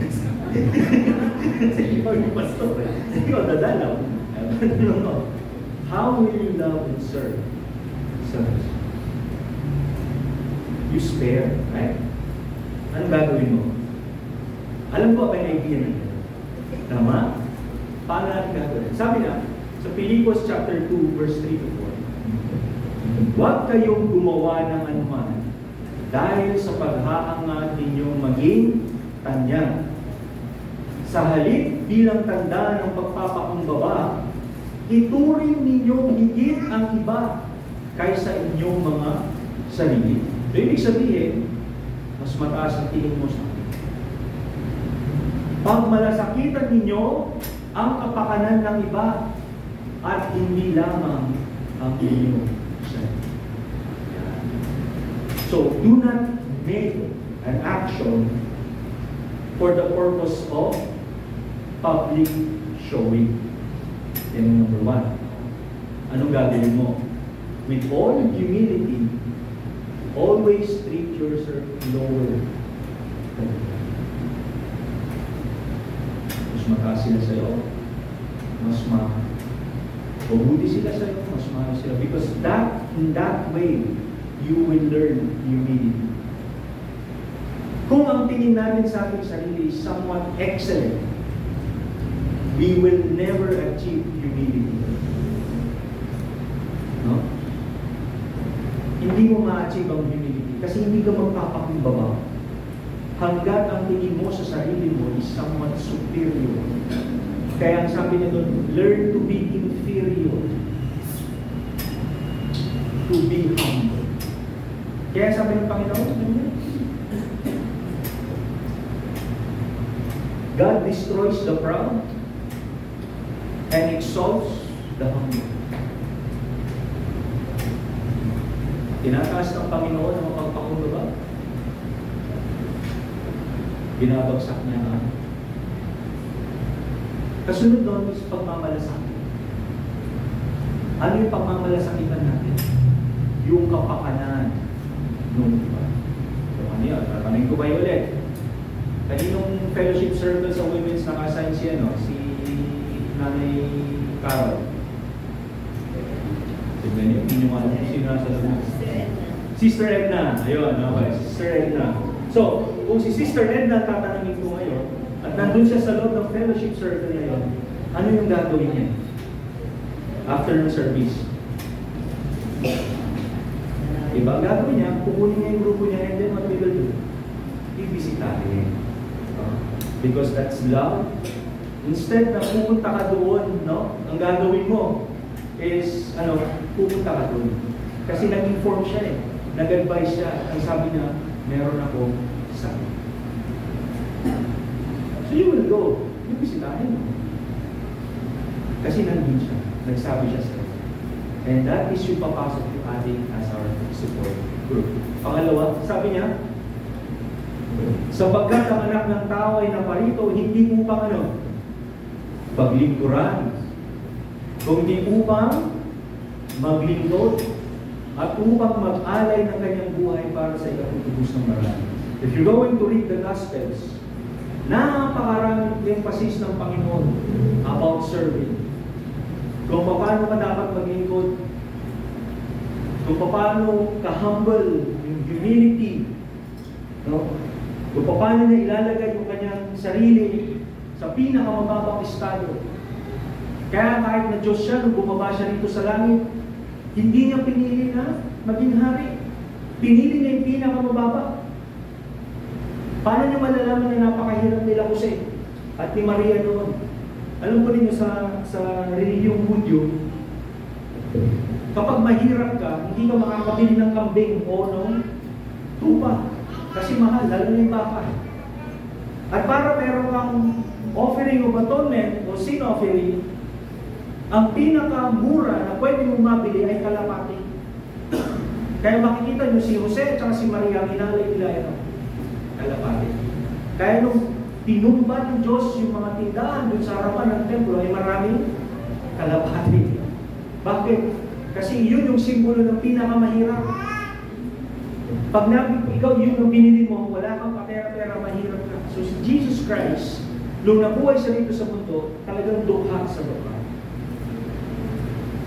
Kasi ikaw yung Pastor. Ikaw dadalaw. How will you love and serve selflessly? You spare, right? Anong gagawin mo? Alam ko ang idea na yun. Tama? Paano natin gagawin? Sabi na, sa Pilipos chapter 2, verse 3 to 4, huwag kayong gumawa ng anuman dahil sa paghahangat ninyong maging tanyag. Sa halip bilang tanda ng pagpapakumbaba, ituring ninyong higit ang iba kaysa inyong mga sarili. So, ibig sabihin, mas mataas ang tingin mo sa akin. Pag malasakitan ninyo ang kapakanan ng iba at hindi lamang ang inyong sarili. So, do not make an action for the purpose of public showing. Yan ang number 1. Anong gagawin mo? With all humility, always treat yourself lower. Mas mataas sila sa'yo, mas mabuti sila sa'yo, mas mahal sila. Because in that way, you will learn humility. Kung ang tingin natin sa ating sarili is somewhat excellent, we will never achieve humility. No? Hindi mo ma-achieve ang humility kasi hindi ka magpapakumbaba. Hanggat ang tingin mo sa sarili mo is somewhat superior. Kaya ang sabi niya doon, learn to be inferior. To be humble. Kaya sabi ng Panginoon, God destroys the proud and exalts the humble. Tinataas ng Panginoon ang mapagpakumbaba. Binabagsak niya na. Kasunod doon is pagmamalasakit. Ano yung pagmamalasakitan natin? Yung kapakanan ng iba. So ano yan? Tatanungin ko kayo ulit. Kaninong fellowship circle sa women's naka-assign siya, no? Si Nanay Carol. Tignan niyo, hindi niyo alam kung sino nasa loob. Sister Edna. Ayun, okay. Sister Edna. So, kung si Sister Edna tatanungin ko ngayon, at nandun siya sa loob ng fellowship circle ngayon, ano yung gagawin niya? After ng service. Diba? Ang gagawin niya, kukunin niya yung grupo niya, and then what we will do? Ibisitahin. Because that's love. Instead na pupunta ka doon, no? Ang gagawin mo is, pupunta ka doon. Kasi nag-inform siya eh. Nag-advise siya. Ang sabi niya, meron ako sakit. So you will go. Yung bisitahin mo. Kasi nandun siya. Nagsabi siya sa'yo. And that is yung papasok yung ating as our support group. Pangalawa, sabi niya, sapagkat ang anak ng tao ay naparito, hindi upang paglingkuran, kundi upang maglingkod at upang mag-alay ng kanyang buhay para sa ikatutubos ng marami. If you're going to read the Gospels, napakaraming emphasis ng Panginoon about serving. Kung paano ka dapat maglingkod, kung paano ka-humble, yung humility, no? Kung paano niya ilalagay yung kanyang sarili sa pinakamababang estado. Kaya kahit na Diyos siya, nung bumaba siya rito sa langit, hindi niya pinili na maging hari. Pinili niya yung pinakamababa. Paano niyo malalaman na napakahirap nila Jose at ni Maria noon? Alam ko ninyo sa reliyong Hudyo, kapag mahirap ka, hindi ka makakabili ng kambing o ng tupa. Kasi mahal, lalo na yung baka. At para meron kang offering of atonement o sin offering, ang pinakamura na pwede mong mabili ay kalapati. Kaya makikita nyo si Jose at si Maria, inalay nila ito. Kalapati. Kaya nung tinumba ng Diyos yung mga tindahan dun sa harapan ng templo ay maraming kalapati. Bakit? Kasi yun yung simbolo ng pinakamahirap. Pag ikaw yun yung binili mo, wala kang kapera-pera, mahirap ka. So si Jesus Christ, nung nabuhay siya rito sa mundo, talagang dukha sa lupa.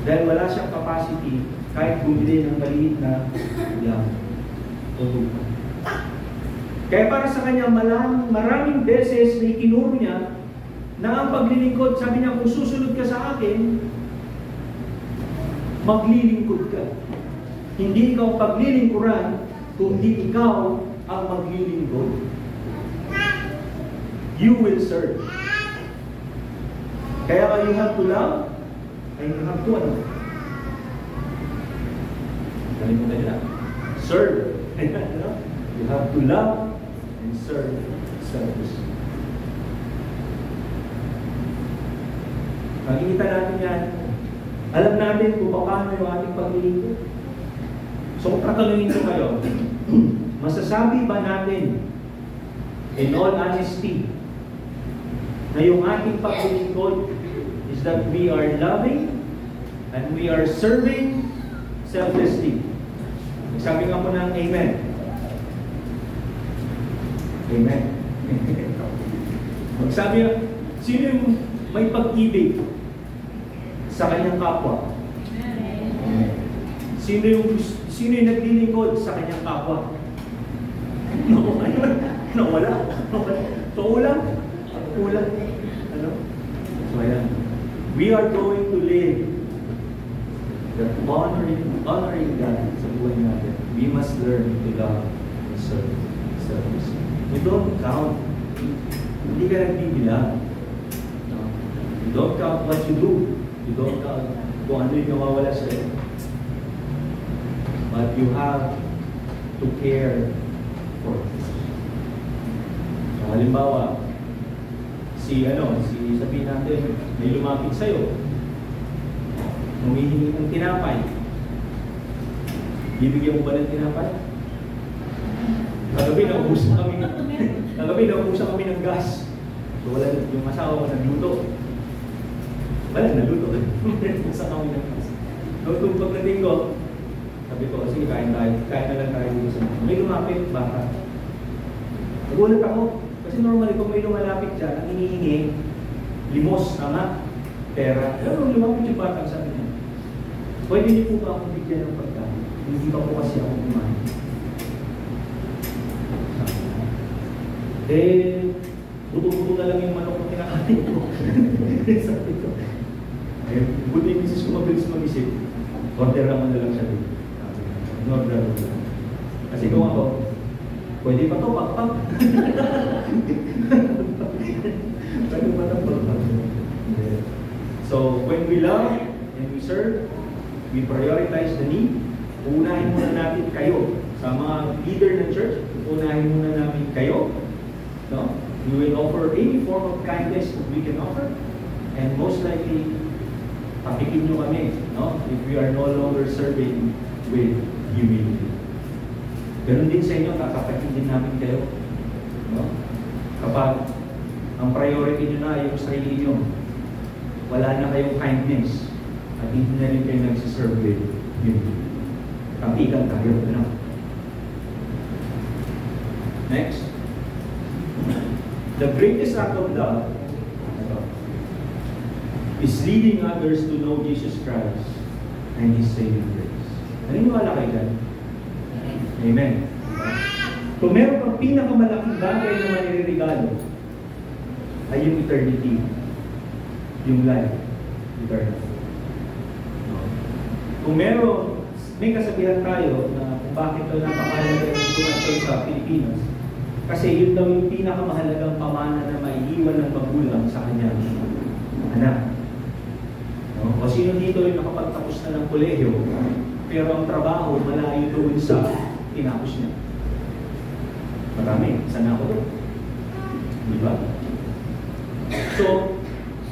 Dahil wala siyang capacity kahit bumili ng maliit na lamb o lupa. Kaya para sa kanya, maraming beses na ikinuro niya na ang paglilingkod, sabi niya, kung susunod ka sa akin, maglilingkod ka. Hindi ikaw paglilingkuran, kundi ikaw ang maglilingkod. You will serve. Kaya you have to love, and you have to ano? Kalimutan nila. Serve. You have to love and serve selflessly. Makikita natin yan. Alam natin kung paano yung ating paglilingkod. So kung tatanungin ko kayo, masasabi ba natin in all honesty na yung ating paglilingkod is that we are loving and we are serving selflessly? Sabi nga po ng amen. Amen. Magsabi na, sino yung may pag-ibig sa kanyang kapwa? Amen. Sino yung naglilingkod sa kanyang kapwa? Nawala. So, ulang. Ano? So, ayan. We are going to live the honoring God sa buhay natin. We must learn to love and serve service. You don't count. Hindi ka nagbibilang. No? You don't count what you do. You don't count kung ano yung nawawala sa'yo. But you have to care for it. So, halimbawa, sabihin natin, may lumapit sa'yo, humihingi ng tinapay. Bibigyan mo ba ng tinapay? Kagabi, naubusan kami ng gas. So, wala yung asawa ko nagluto. Wala, nagluto. Naubusan kami ng gas. Nung pagdating ko, sabi ko, sige, kain na lang tayo dito sa mga. May lumapit, baka. Nagulat ako. Kasi normally, kung may lumalapit dyan, ang hinihingi, limos, tama, pera. Pero lumapit yung batang sabi niya, pwede niyo po ba akong bigyan ng pagkain? Hindi pa po kasi ako kumain. Buto-buto na lang yung manok na kinakain ko. Sabi ko. Buti yung misis ko mabilis mag-isip. Order naman na lang siya dito. Order naman lang. Kasi kung ako, pwede pa ito, pakpak. Pwede pa ito, pakpak. So, when we love and we serve, we prioritize the need. Unahin muna natin kayo. Sa mga leader ng church, unahin muna natin kayo. No? We will offer any form of kindness that we can offer. And most likely, pakikin nyo kami, no? If we are no longer serving with humility. Ganun din sa inyo, kakapakin din namin kayo. No? Kapag ang priority nyo na ay yung sarili nyo, wala na kayong kindness, At hindi na rin kayo nagsiserve with yun. Kapitan tayo. Ano? Next. The greatest act of love is leading others to know Jesus Christ and His saving grace. Naniniwala kayo dyan? Amen. Kung meron pang pinakamalaking bagay na maniririgalo, ay yung eternity. Yung life. Eternity. Kung meron, may kasabihan tayo na kung bakit ito napakahalaga yung donasyon sa Pilipinas. Kasi yun daw yung pinakamahalagang pamana na maiiwan ng magulang sa kanyang anak. No? O sino dito yung nakapagtapos na ng kolehiyo, pero ang trabaho malayo doon sa tinapos niya? Marami. Sana ako doon. Di ba? So,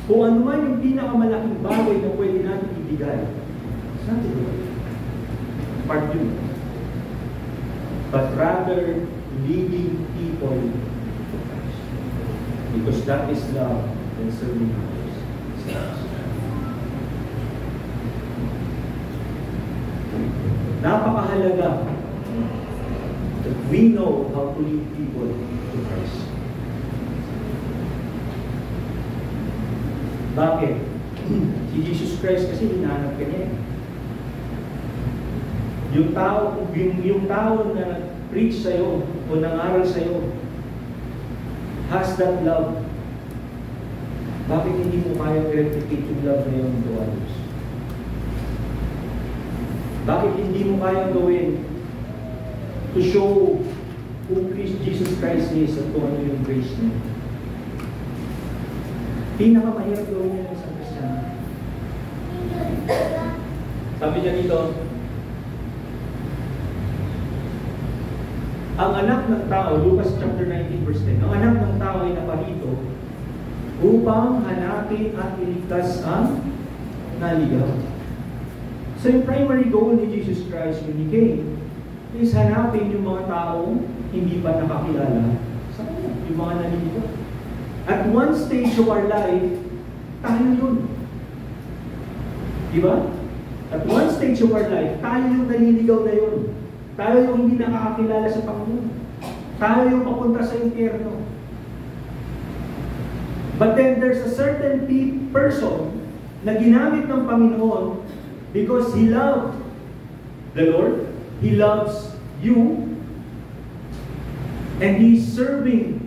kung ano man yung pinakamalaking bagay na pwede natin ibigay, saan ito? Part yun. But rather, leading people to Christ. Because that is love and serving others. Napakahalaga that we know how to lead people to Christ. Bakit? Si Jesus Christ kasi hinahanap ka niya. Yung tao na nag-preach sa'yo o nangaral sa'yo has that love. Bakit hindi mo kayang replicate yung love na yun to others? Bakit hindi mo kayang gawin to show who Jesus Christ is at kung ano yung grace niya? Pinakamahirap gawin niya ng isang Kristiyano. Sabi niya dito, ang anak ng tao, Lucas chapter 19 verse 10, ang anak ng tao ay naparito upang hanapin at iligtas ang naligaw. So yung primary goal ni Jesus Christ when He came is hanapin yung mga taong hindi pa nakakilala sa Kanya, yung mga naliligaw. At one stage of our life, tayo yun. Diba? At one stage of our life, tayo yung naliligaw na yun. Tayo yung hindi nakakakilala sa Panginoon. Tayo yung papunta sa impyerno. But then there's a certain person na ginamit ng Panginoon because He loved the Lord, He loves you, and He's serving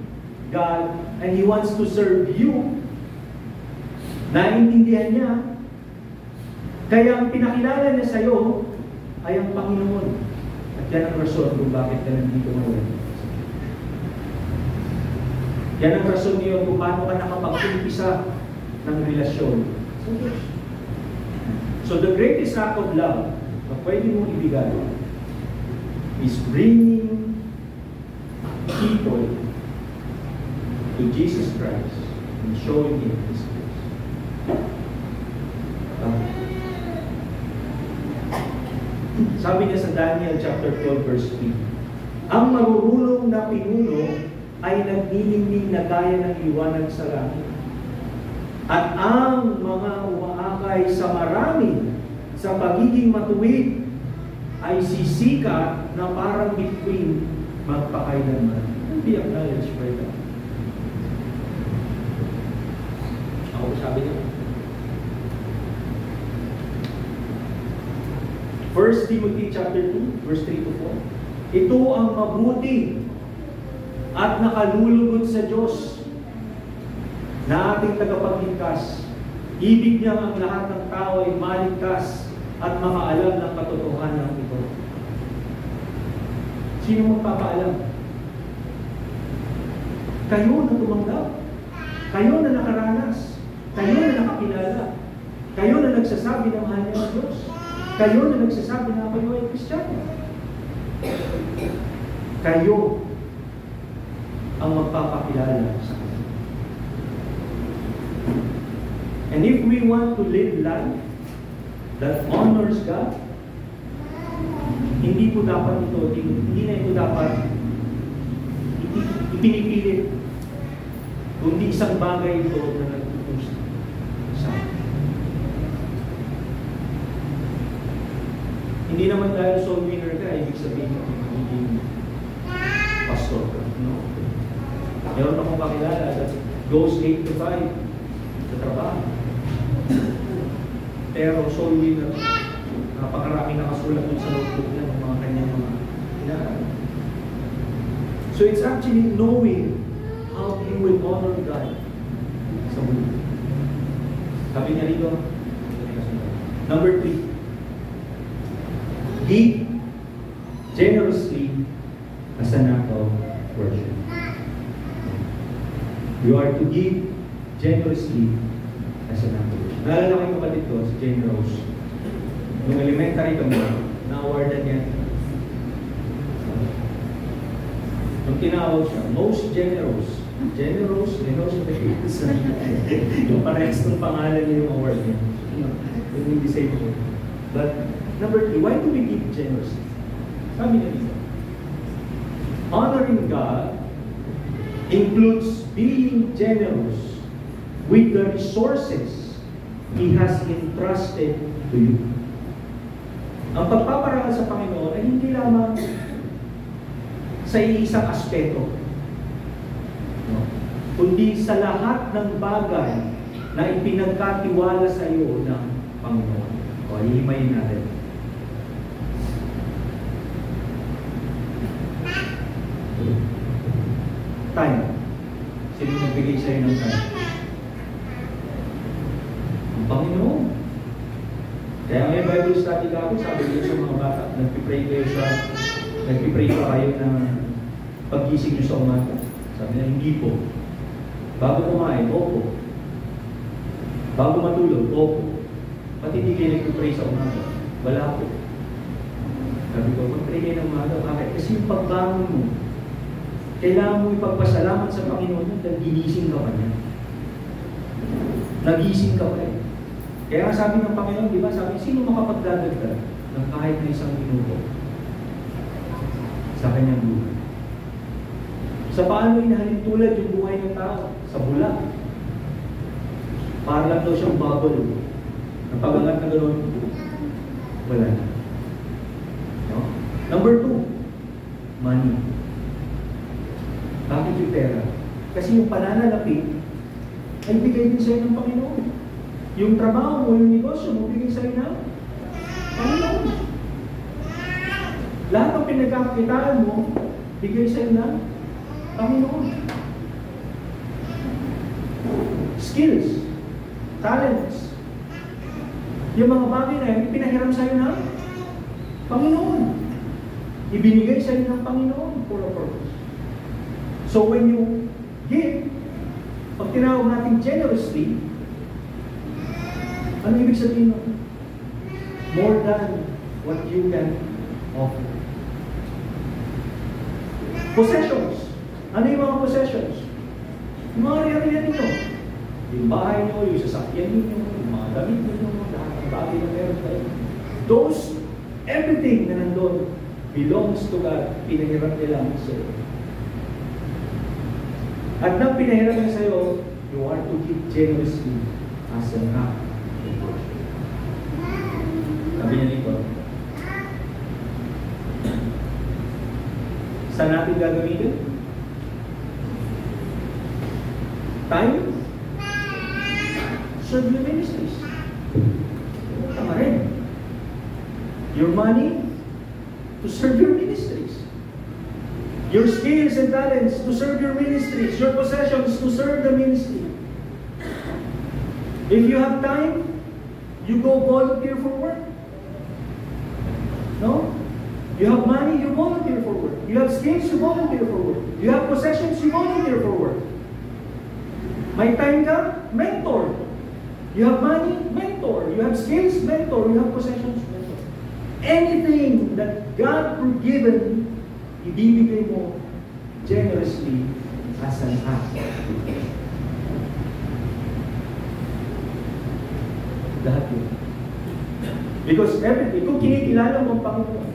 God, and He wants to serve you. Naiintindihan niya. Kaya ang pinakilala niya sa'yo ay ang Panginoon. At yan ang rason kung bakit ka nandito ngayon. Yan ang rason niyo kung paano ka nakapag-umpisa ng relasyon. So the greatest act of love na pwede mong ibigay is bringing people to Jesus Christ and showing Him His grace. Sabi niya sa Daniel chapter 12 verse 3, ang marurunong na pinuno ay nagniningning na gaya ng liwanag sa langit. At ang mga umaakay sa marami sa pagiging matuwid ay sisikat na parang bituin magpakailanman. Hindi acknowledged by God. Ako sabi niya. 1 Timothy chapter 2 verse 3 to 4. Ito ang mabuti at nakalulugod sa Diyos na ating tagapagligtas. Ibig niya ang lahat ng tao ay maligtas at makaalam ng katotohanan ito. Sino magpapaalam? Kayo na tumanggap. Kayo na nakaranas. Kayo na nakakilala. Kayo na nagsasabi ng mahal niya ng Diyos. Kayo na nagsasabi na kayo ay Kristiyano. Kayo ang magpapakilala sa Kanya. And if we want to live life that honors God, hindi po dapat ito, hindi na ito dapat ipinipilit. Kundi isang bagay ito na nagtutusa sa akin. Hindi naman dahil soul winner ka, ibig sabihin ng magiging pastor ka. No? Meron akong kakilala that goes 8 to 5 sa trabaho. Pero soul winner, napakarami nakasulat dun sa notebook niya ng mga kanyang mga inaaral. So it's actually knowing how you will honor God sa mundo. Sabi niya rito, number 3, give generously as an act of worship. You are to give generously as an act of worship. Naalala ko yung kapatid ko, si Jane Rose. Nung elementary kami, na-awardan niya. Nung tinawag siya, most generous. Generous of the kids. Yung parehas ng pangalan niya yung award niya. Yung hindi say ko. But, number 3, why do we give generously? Sabi niya dito, honoring God includes being generous with the resources He has entrusted to you. Ang pagpaparangal sa Panginoon ay hindi lamang sa iisang aspeto, no? Kundi sa lahat ng bagay na ipinagkatiwala sa iyo ng Panginoon. O, hihimayin natin. Time. Sino nagbigay sa'yo ng time? Ang Panginoon. Kaya may Bible study ako, sabi ko sa mga bata, nagpipray pa kayo ng paggising nyo sa umaga. Sabi niya, hindi po. Bago kumain, opo. Bago matulog, opo. Pati hindi kayo nagpipray sa umaga. Wala po. Sabi ko, mag-pray kayo ng umaga. Bakit? Kasi yung pagbangon mo, kailangan mo ipagpasalamat sa Panginoon dahil ginising ka pa niya. Nagising ka pa eh. Kaya sabi ng Panginoon, di ba? Sabi, sino makapagdadagdag ng kahit na isang minuto sa kanyang buhay? Sa paano inahalin tulad yung buhay ng tao? Sa bula. Para lang daw siyang bubble. Napagangat na gano'n, wala na. No? Number 2, money. Bakit yung pera? Kasi yung pananalapi ay bigay din sa'yo ng Panginoon. Yung trabaho mo, yung negosyo mo, bigay sa'yo ng Panginoon. Lahat ng pinagkakitaan mo, bigay sa'yo ng Panginoon. Skills, talents, yung mga bagay na yun, pinahiram sa'yo ng Panginoon. Ibinigay sa'yo ng Panginoon for a purpose. So when you give, pag tinawag natin generously, ano ibig sabihin nun? More than what you can offer. Possessions. Ano yung mga possessions? Yung mga riyan nyo. Yung bahay nyo, yung sasakyan nyo, yung mga damit nyo, lahat ng bagay na meron tayo. Those, everything na nandun belongs to God. Pinahiram nila sa'yo. At nang pinahiram niya sa'yo, you are to give generously as an act. Sabi niya dito, saan natin gagamitin? Time? Serve your ministries. Tama rin. Your money? To serve your ministries. Your skills and talents to serve your ministries. Your possessions to serve the ministry. If you have time, you go volunteer for work. No? You have money, you volunteer for work. You have skills, you volunteer for work. You have possessions, you volunteer for work. May time ka, mentor. You have money, mentor. You have skills, mentor. You have possessions, mentor. Anything that God forgiven, ibibigay mo generously as an act. Lahat yun. Because everything, kung kinikilala mo ang Panginoon,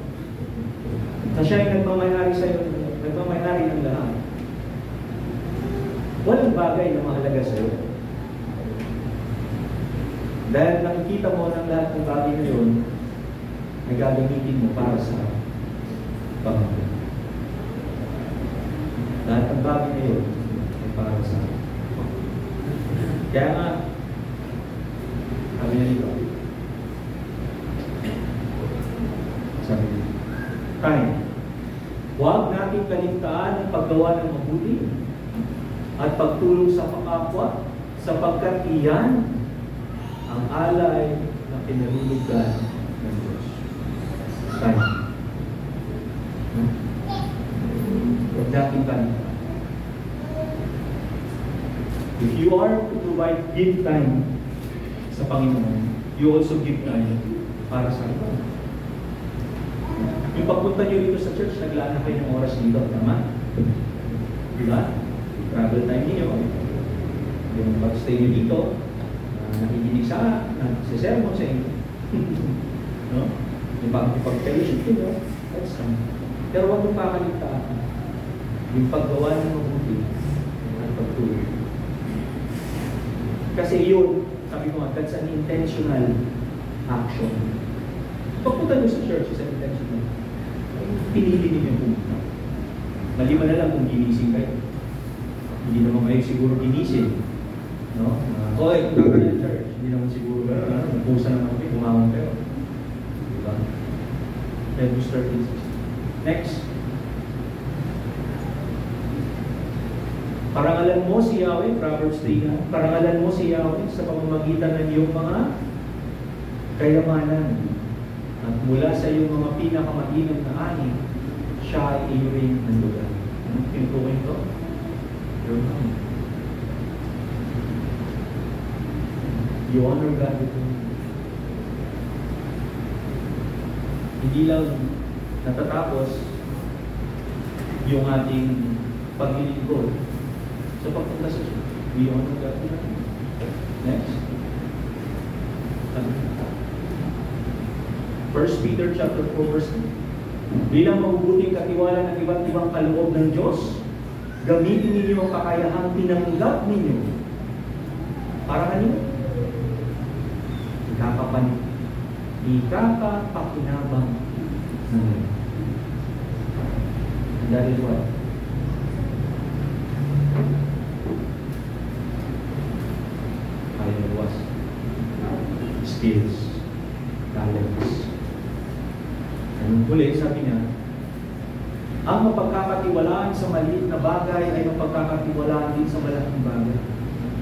na siya yung nagmamayari sa'yo, nagmamayari ng lahat, walang bagay na mahalaga sa'yo. Dahil nakikita mo ng lahat ng bagay na yun, na gagamitin mo para sa Panginoon. Lahat ng bagay na yun ay para sa kaya nga, sabi na dito, sabi dito, time. Huwag natin kaligtaan ang paggawa ng mabuti at pagtulong sa kapwa, sapagkat iyan ang alay na pinalulugan ng Diyos. Time. Huwag natin kaligtaan. If you are to give time sa Panginoon, you also give time para sa iba. Yung pagpunta nyo dito sa church, naglaan na kayo ng oras dito, tama? Diba? Travel time niyo. Yung pag-stay nyo dito, nakikinig sa sermon sa inyo. No? Yung pag-fellowship nyo, that's time. Pero huwag mong pakaligtaan yung paggawa ng mabuti at pagtulong. Kasi yun, sabi ko nga, that's an intentional action. Pagpunta nyo sa church is an intentional. Pinili ninyo pumunta. Maliban na lang kung ginising kayo. Hindi naman kayo siguro ginising. No? Okay, kung kaka ng church, hindi naman siguro nagpusa naman kayo, kumawang kayo. Diba? Hebrews 13:16. Next. Parangalan mo si Yahweh, Proverbs 3, parangalan mo si Yahweh sa pamamagitan ng iyong mga kayamanan. At mula sa iyong mga pinakamainam na ani, siya ay iyong handugan. Anong pintukin ito? Your money. You honor God with it. Hindi lang natatapos yung ating paglilingkod sa pagpunta sa church. We honor God with it. Next. 1 Peter chapter 4 verse 2. Bilang mabubuting katiwala ng iba't ibang kaloob ng Diyos, gamitin ninyo ang kakayahang tinanggap ninyo para kanino? Ikapapakinabang ng Diyos. And that is what? Was skills, talents. Anong huli, sabi niya, ang mapagkakatiwalaan sa maliit na bagay ay mapagkakatiwalaan din sa malaking bagay.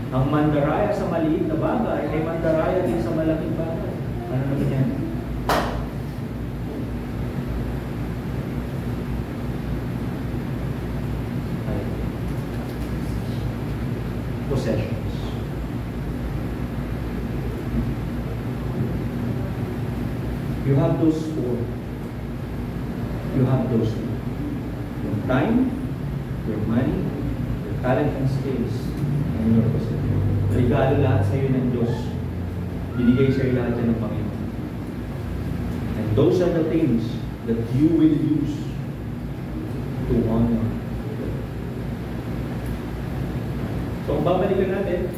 Ang mandaraya sa maliit na bagay ay mandaraya din sa malaking bagay. Ano naman yan? Possessions. You have those four. You have those four. Your time, your money, your talent and skills, and your possession. Regalo lahat sa iyo ng Diyos. Binigay sa iyo lahat yan ng Panginoon. And those are the things that you will use to honor God. So, kung babalikan natin,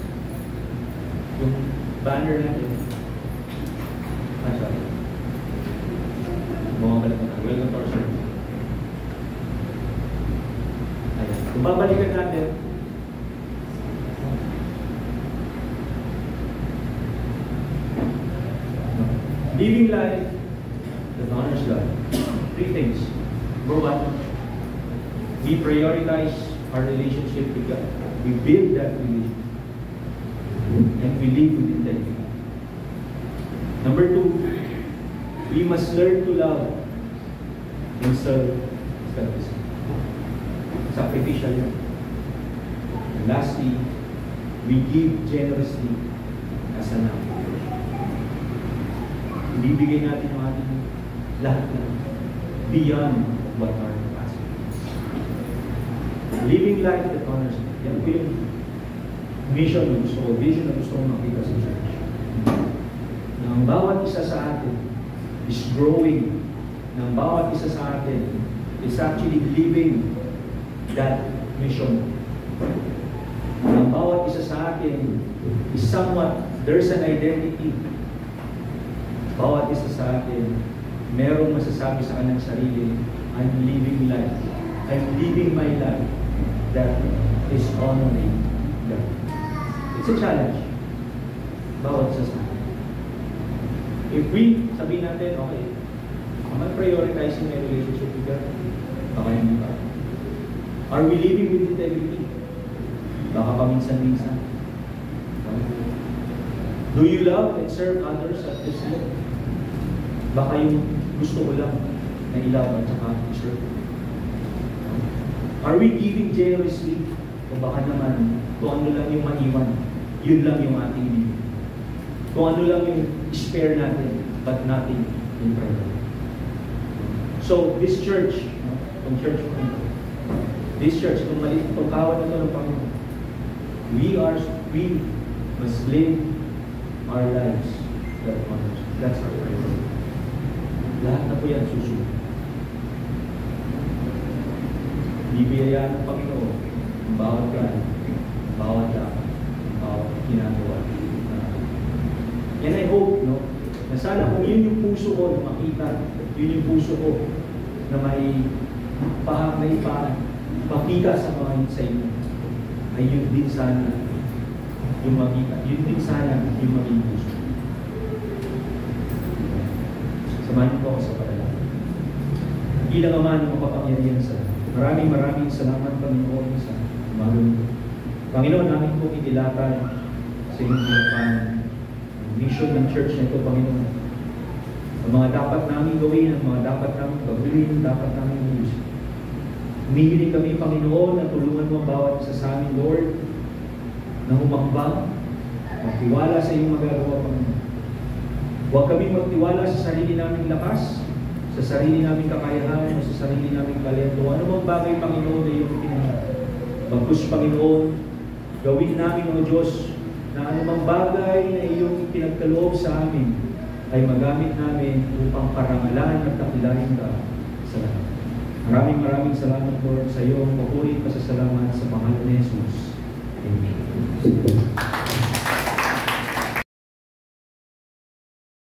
yung banner natin, sorry. Bumabalik na. Welcome to our service. Ayan. Kung babalikan natin, living life that honors God. Three things. Number one, we prioritize our relationship with God. We build that relationship. And we live with integrity. Number two, we must learn to love and serve selflessly. Sacrificial yan. And lastly, we give generously as an act. Ibibigay natin ang ating lahat na beyond what our capacity is. Living life that honors God. Yan po yung mission na gusto ko, vision na gusto ko makita sa church. Na ang bawat isa sa atin is growing. Na ang bawat isa sa atin is actually living that mission. Na ang bawat isa sa atin is somewhat, there's an identity. Bawat isa sa atin merong masasabi sa kanyang sarili, I'm living life. I'm living my life that is honoring God. It's a challenge. Bawat sa atin. If we, sabihin natin, okay, am I prioritizing my relationship with God? Baka hindi pa. Are we living with integrity? Baka paminsan-minsan. Do you love and serve others at this level? Baka yung gusto ko lang na ilaw at saka i-serve. Are we giving generously? O baka naman, kung ano lang yung maiwan, yun lang yung ating bibig. Kung ano lang yung spare natin, but nothing in prayer. So, this church, kung church ko ito, this church, kung maliit, kung kawan na ito ng Panginoon, we must live our lives that honors. That's our prayer. Lahat na po yan susunod. Bibiyayaan ng Panginoon ang bawat plan, bawat dapat, bawat ginagawa. And I hope, no, na sana kung yun yung puso ko na makita, yun yung puso ko na may makita sa mga sa inyo, ay yun din sana yung makita. Yun din sana yung maging puso. Samahan po ako sa panalangin. Bilang Ama ng makapangyarihan sa maraming salamat, Panginoon, sa umagang. Panginoon, namin po itilatan sa inyong harapan ang mission ng church na ito, Panginoon. Ang mga dapat namin gawin, ang mga dapat namin gawin, dapat namin gawin. Humihiling kami, Panginoon, na tulungan mo ang bawat isa sa amin, Lord, na humakbang, magtiwala sa iyong magagawa, Panginoon. Huwag kami magtiwala sa sarili naming lakas, sa sarili naming kakayahan, o sa sarili naming talento. Ano bang bagay, Panginoon, na iyong pinangalan? Bagkus, Panginoon, gawin namin, O Diyos, na anumang bagay na iyong pinagkaloob sa amin ay magamit namin upang parangalan at takilain ka sa lahat. Maraming salamat, Lord, sa iyong papuri, pasasalamat sa pangalan ni Jesus. Amen.